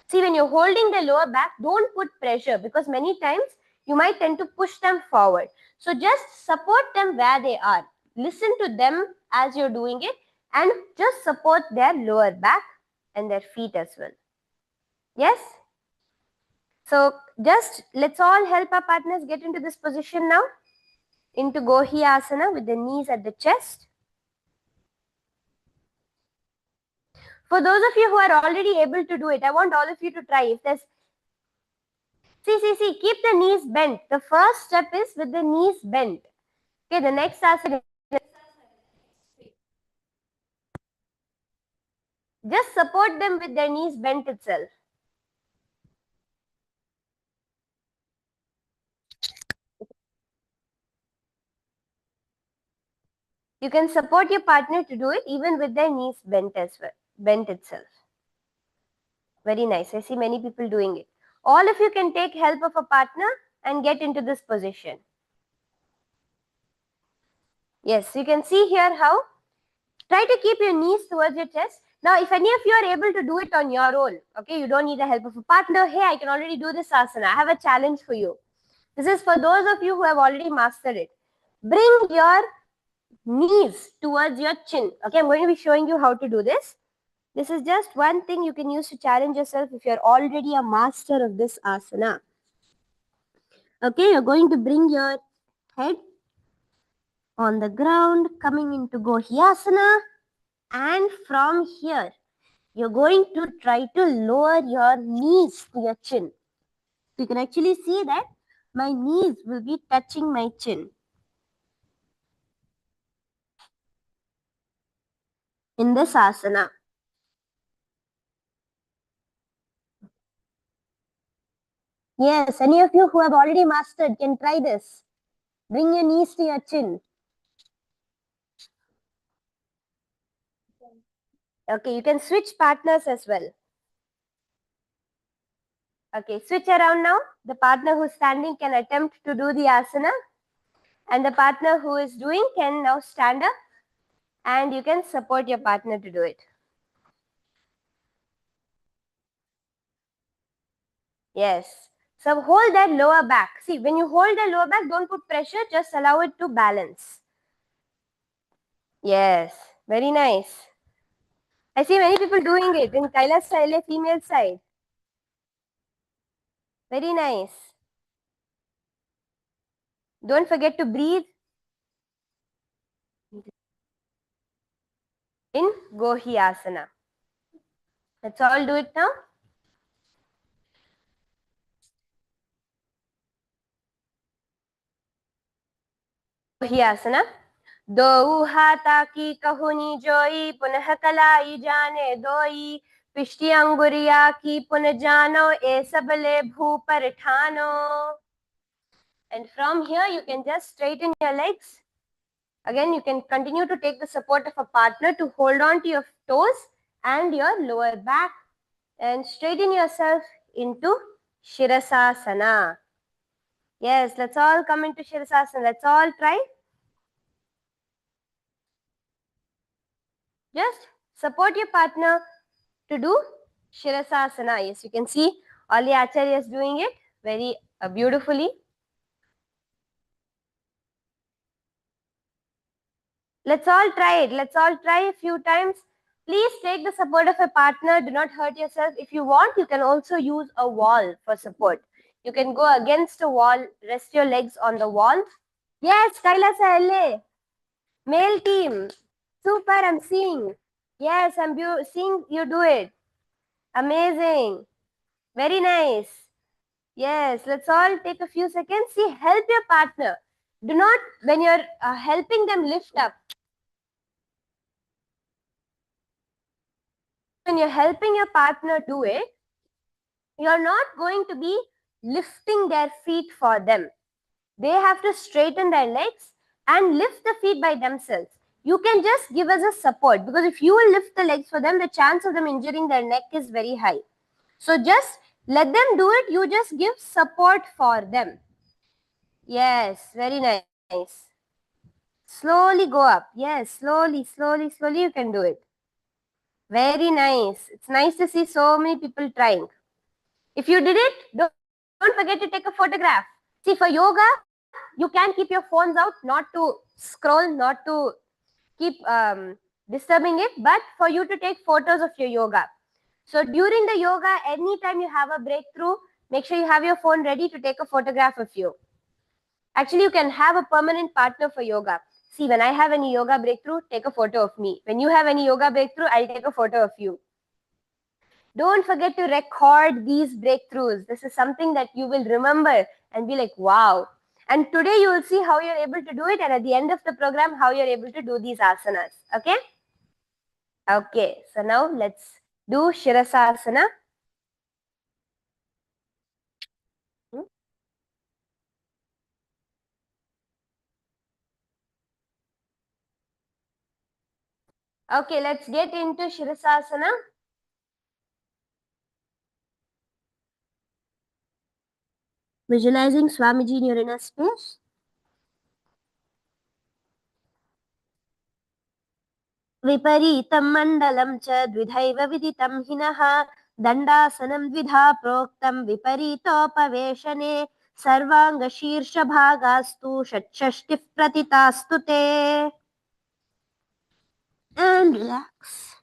See, when you're holding the lower back, don't put pressure, because many times you might tend to push them forward. So just support them where they are. Listen to them as you're doing it and just support their lower back and their feet as well. Yes? So just let's all help our partners get into this position now, into Gohiyasana with the knees at the chest. For those of you who are already able to do it, I want all of you to try. If there's See, keep the knees bent. The first step is with the knees bent. Okay, the next asana. Just support them with their knees bent itself. You can support your partner to do it even with their knees bent as well, bent itself. Very nice. I see many people doing it. All of you can take help of a partner and get into this position. Yes, you can see here how. Try to keep your knees towards your chest. Now, if any of you are able to do it on your own, okay, you don't need the help of a partner. Hey, I can already do this asana. I have a challenge for you. This is for those of you who have already mastered it. Bring your knees towards your chin. Okay, I'm going to be showing you how to do this. This is just one thing you can use to challenge yourself if you're already a master of this asana. Okay, you're going to bring your head on the ground, coming into Gohiyasana, and from here, you're going to try to lower your knees to your chin. You can actually see that my knees will be touching my chin. In this asana. Yes, any of you who have already mastered can try this. Bring your knees to your chin. Okay, you can switch partners as well. Okay, switch around now. The partner who's standing can attempt to do the asana, and the partner who is doing can now stand up, and you can support your partner to do it. Yes. So hold that lower back. See, when you hold the lower back, don't put pressure, just allow it to balance. Yes, very nice. I see many people doing it in KAILASA LA female side. Very nice. Don't forget to breathe in Gohiyasana. Let's all do it now. Gohiyasana. दो हाथा की कहुनी जोई पुनः कलाई जाने दोई पिष्टी अंगुरिया की पुन जानो ए सबले भू पर ठानो. And from here you can just straighten your legs. Again, you can continue to take the support of a partner to hold on to your toes and your lower back and straighten yourself into Shirasasana. Yes, let's all come into Shirasasana. Let's all try. Just support your partner to do Shirasasana. Yes, you can see all the acharyas doing it very beautifully. Let's all try it. Let's all try a few times. Please take the support of a partner. Do not hurt yourself. If you want, you can also use a wall for support. You can go against a wall, rest your legs on the wall. Yes, KAILASA LA. Male team. Super, I'm seeing. Yes, I'm seeing you do it. Amazing. Very nice. Yes, let's all take a few seconds. See, help your partner. Do not, when you're helping them lift up, when you're helping your partner do it, you're not going to be lifting their feet for them. They have to straighten their legs and lift the feet by themselves. You can just give us a support, because if you will lift the legs for them, the chance of them injuring their neck is very high. So just let them do it. You just give support for them. Yes, very nice. Slowly go up. Yes, slowly, slowly, slowly you can do it. Very nice. It's nice to see so many people trying. If you did it, don't forget to take a photograph. See, for yoga, you can keep your phones out, not to scroll, not to keep disturbing it, but for you to take photos of your yoga. So during the yoga, anytime you have a breakthrough, make sure you have your phone ready to take a photograph of you. Actually, you can have a permanent partner for yoga. See, when I have any yoga breakthrough, take a photo of me. When you have any yoga breakthrough, I'll take a photo of you. Don't forget to record these breakthroughs. This is something that you will remember and be like, wow. And today you will see how you're able to do it. And at the end of the program, how you're able to do these asanas. Okay? Okay. So now let's do Shirasasana. Okay, let's get into Shirasasana. Visualizing Swamiji in your inner space. विपरीतं मण्डलं च द्विधैव विदितं हिनः दण्डासनं द्विधा प्रोक्तं विपरीतोपवेशने सर्वाङ्गशीर्षभागास्तु षट्षष्टिः प्रतितास्तु ते. And relax.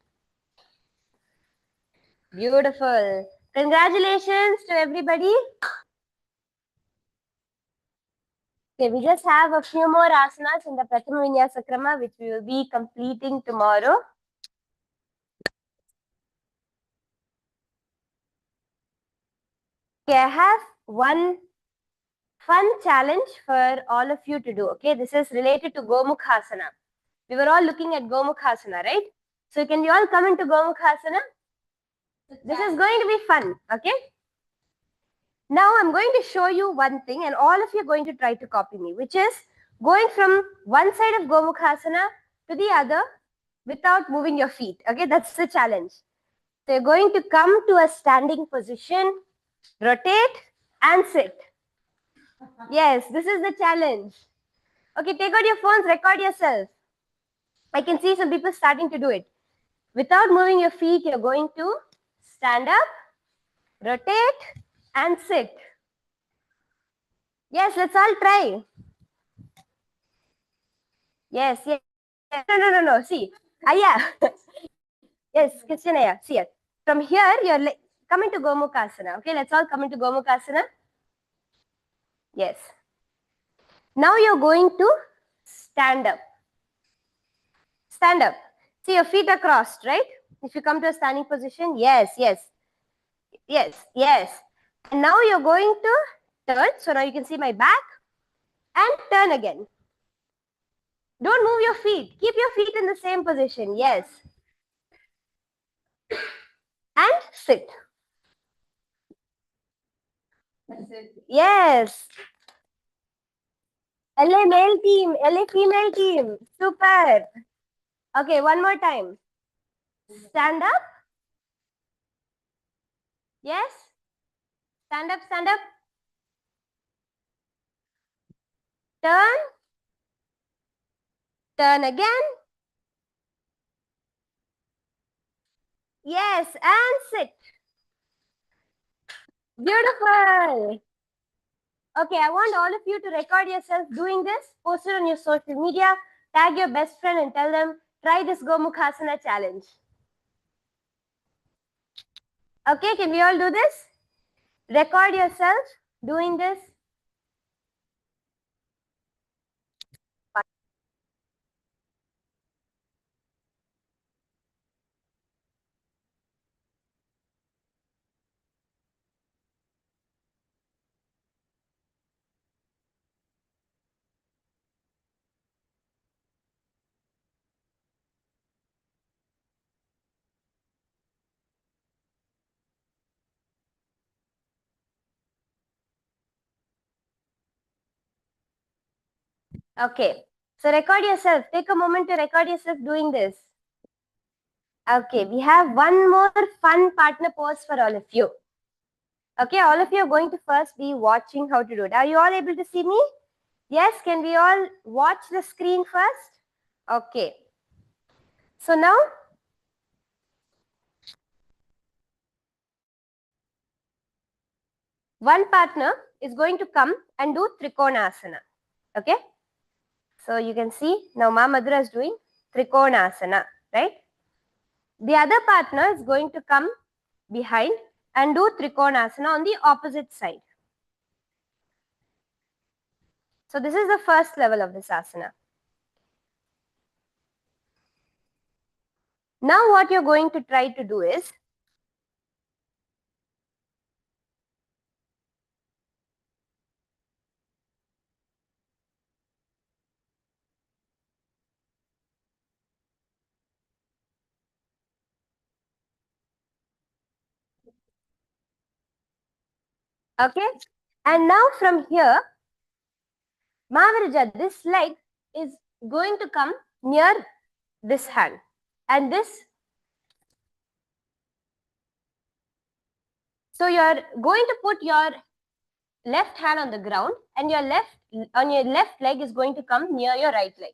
Beautiful. Congratulations to everybody. Okay, we just have a few more asanas in the Prathama Vinyasa Krama, which we will be completing tomorrow. Okay, I have one fun challenge for all of you to do. Okay, this is related to Gomukhasana. We were all looking at Gomukhasana, right? So can you all come into Gomukhasana? This is going to be fun. Okay. Now I'm going to show you one thing, and all of you are going to try to copy me, which is going from one side of Gomukhasana to the other without moving your feet. Okay, that's the challenge. So you're going to come to a standing position, rotate and sit. Yes, this is the challenge. Okay, take out your phones, record yourself. I can see some people starting to do it. Without moving your feet, you're going to stand up, rotate and sit. Yes, let's all try. Yes, yes. No. See, yeah. Yes, Christian, yeah. See it. From here, you're coming to Gomukhasana. Okay, let's all come into Gomukhasana. Yes. Now you're going to stand up. Stand up. See, your feet are crossed, right? If you come to a standing position, yes. And now you're going to turn. So now you can see my back and turn again. Don't move your feet. Keep your feet in the same position. Yes. And sit. Yes. LA male team, LA female team. Super. Okay, one more time. Stand up. Yes. Stand up, stand up. Turn. Turn again. Yes, and sit. Beautiful. Okay, I want all of you to record yourself doing this, post it on your social media, tag your best friend and tell them, try this Gomukhasana challenge. Okay, can we all do this? Record yourself doing this. Okay. So record yourself. Take a moment to record yourself doing this. Okay. We have one more fun partner pose for all of you. Okay. All of you are going to first be watching how to do it. Are you all able to see me? Yes. Can we all watch the screen first? Okay. So now, one partner is going to come and do Trikonasana. Okay. So you can see now Madhura is doing Trikonasana, right? The other partner is going to come behind and do Trikonasana on the opposite side. So this is the first level of this asana. Now what you're going to try to do is, okay, and now from here, Mahavirja, this leg is going to come near this hand and this. So you're going to put your left hand on the ground and your left leg is going to come near your right leg.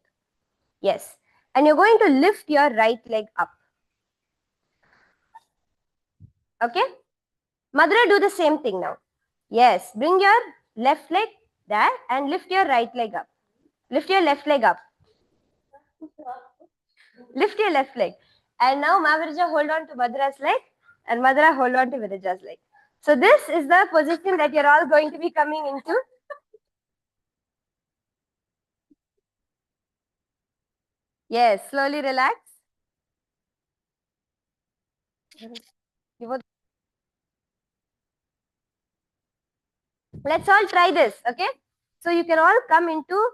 Yes. And you're going to lift your right leg up. Okay. Madhura, do the same thing now. Yes. Bring your left leg there and lift your right leg up. Lift your left leg up. Lift your left leg. And now Mahavirja hold on to Madhura's leg and Madhura hold on to Viraja's leg. So this is the position that you're all going to be coming into. Yes, slowly relax. Let's all try this, okay? So you can all come into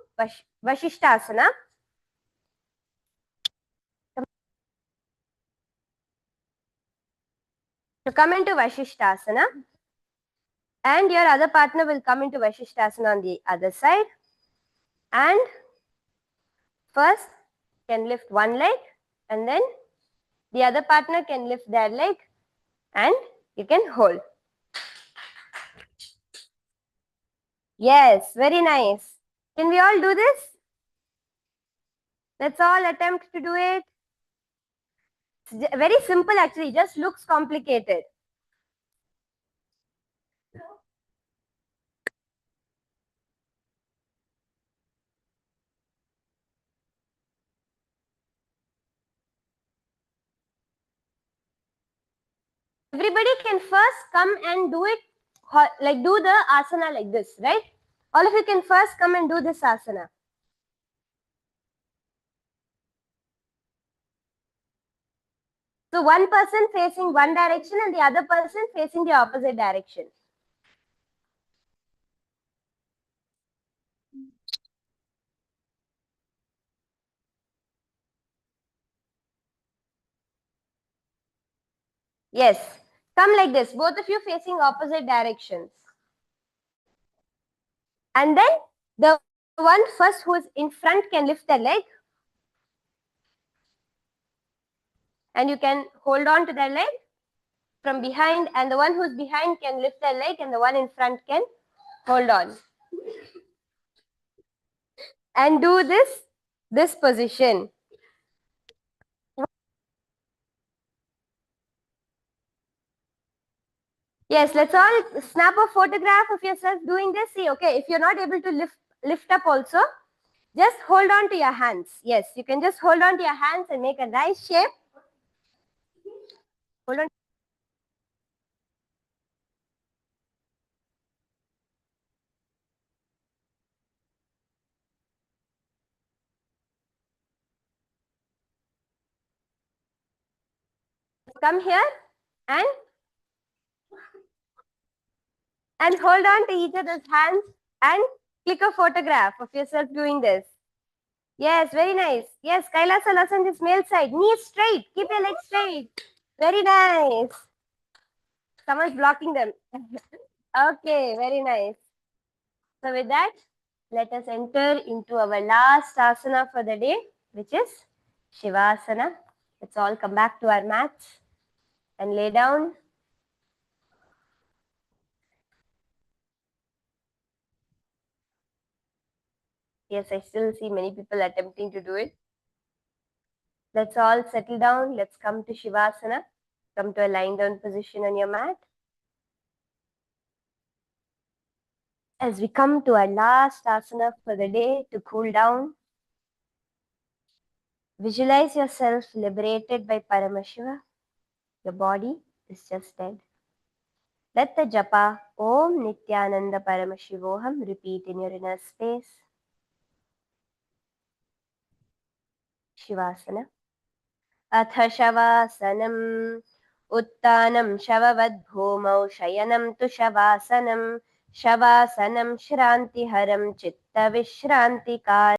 Vashishthasana. So come into Vashishthasana. And your other partner will come into Vashishthasana on the other side. And first can lift one leg and then the other partner can lift their leg and you can hold. Yes, very nice. Can we all do this? Let's all attempt to do it. It's very simple actually, just looks complicated. Everybody can first come and do it, like do the asana like this, right? All of you can first come and do this asana. So one person facing one direction and the other person facing the opposite direction. Yes, come like this, both of you facing opposite directions. And then the one first who is in front can lift the leg. And you can hold on to their leg from behind, and the one who's behind can lift their leg and the one in front can hold on. And do this position. Yes, let's all snap a photograph of yourself doing this. See, okay, if you're not able to lift up also, just hold on to your hands. Yes, you can just hold on to your hands and make a nice shape. Hold on. Come here and hold on to each other's hands and click a photograph of yourself doing this. Yes, very nice. Yes, Kailasa Lasan is male side. Knees straight. Keep your legs straight. Very nice. Someone's blocking them. Okay, very nice. So with that, Let us enter into our last asana for the day, which is Shivasana. Let's all come back to our mats and lay down. Yes, I still see many people attempting to do it. Let's all settle down. Let's come to Shivasana. Come to a lying down position on your mat. As we come to our last asana for the day to cool down, visualize yourself liberated by Paramashiva. Your body is just dead. Let the japa Om Nithyananda Paramashivoham repeat in your inner space. Shivasana. Atha Shavasanam. Uttanam Shavavadbhumau Shayanam tu Shavasanam. Shavasanam Shrantiharam Chitta Vishrantikar.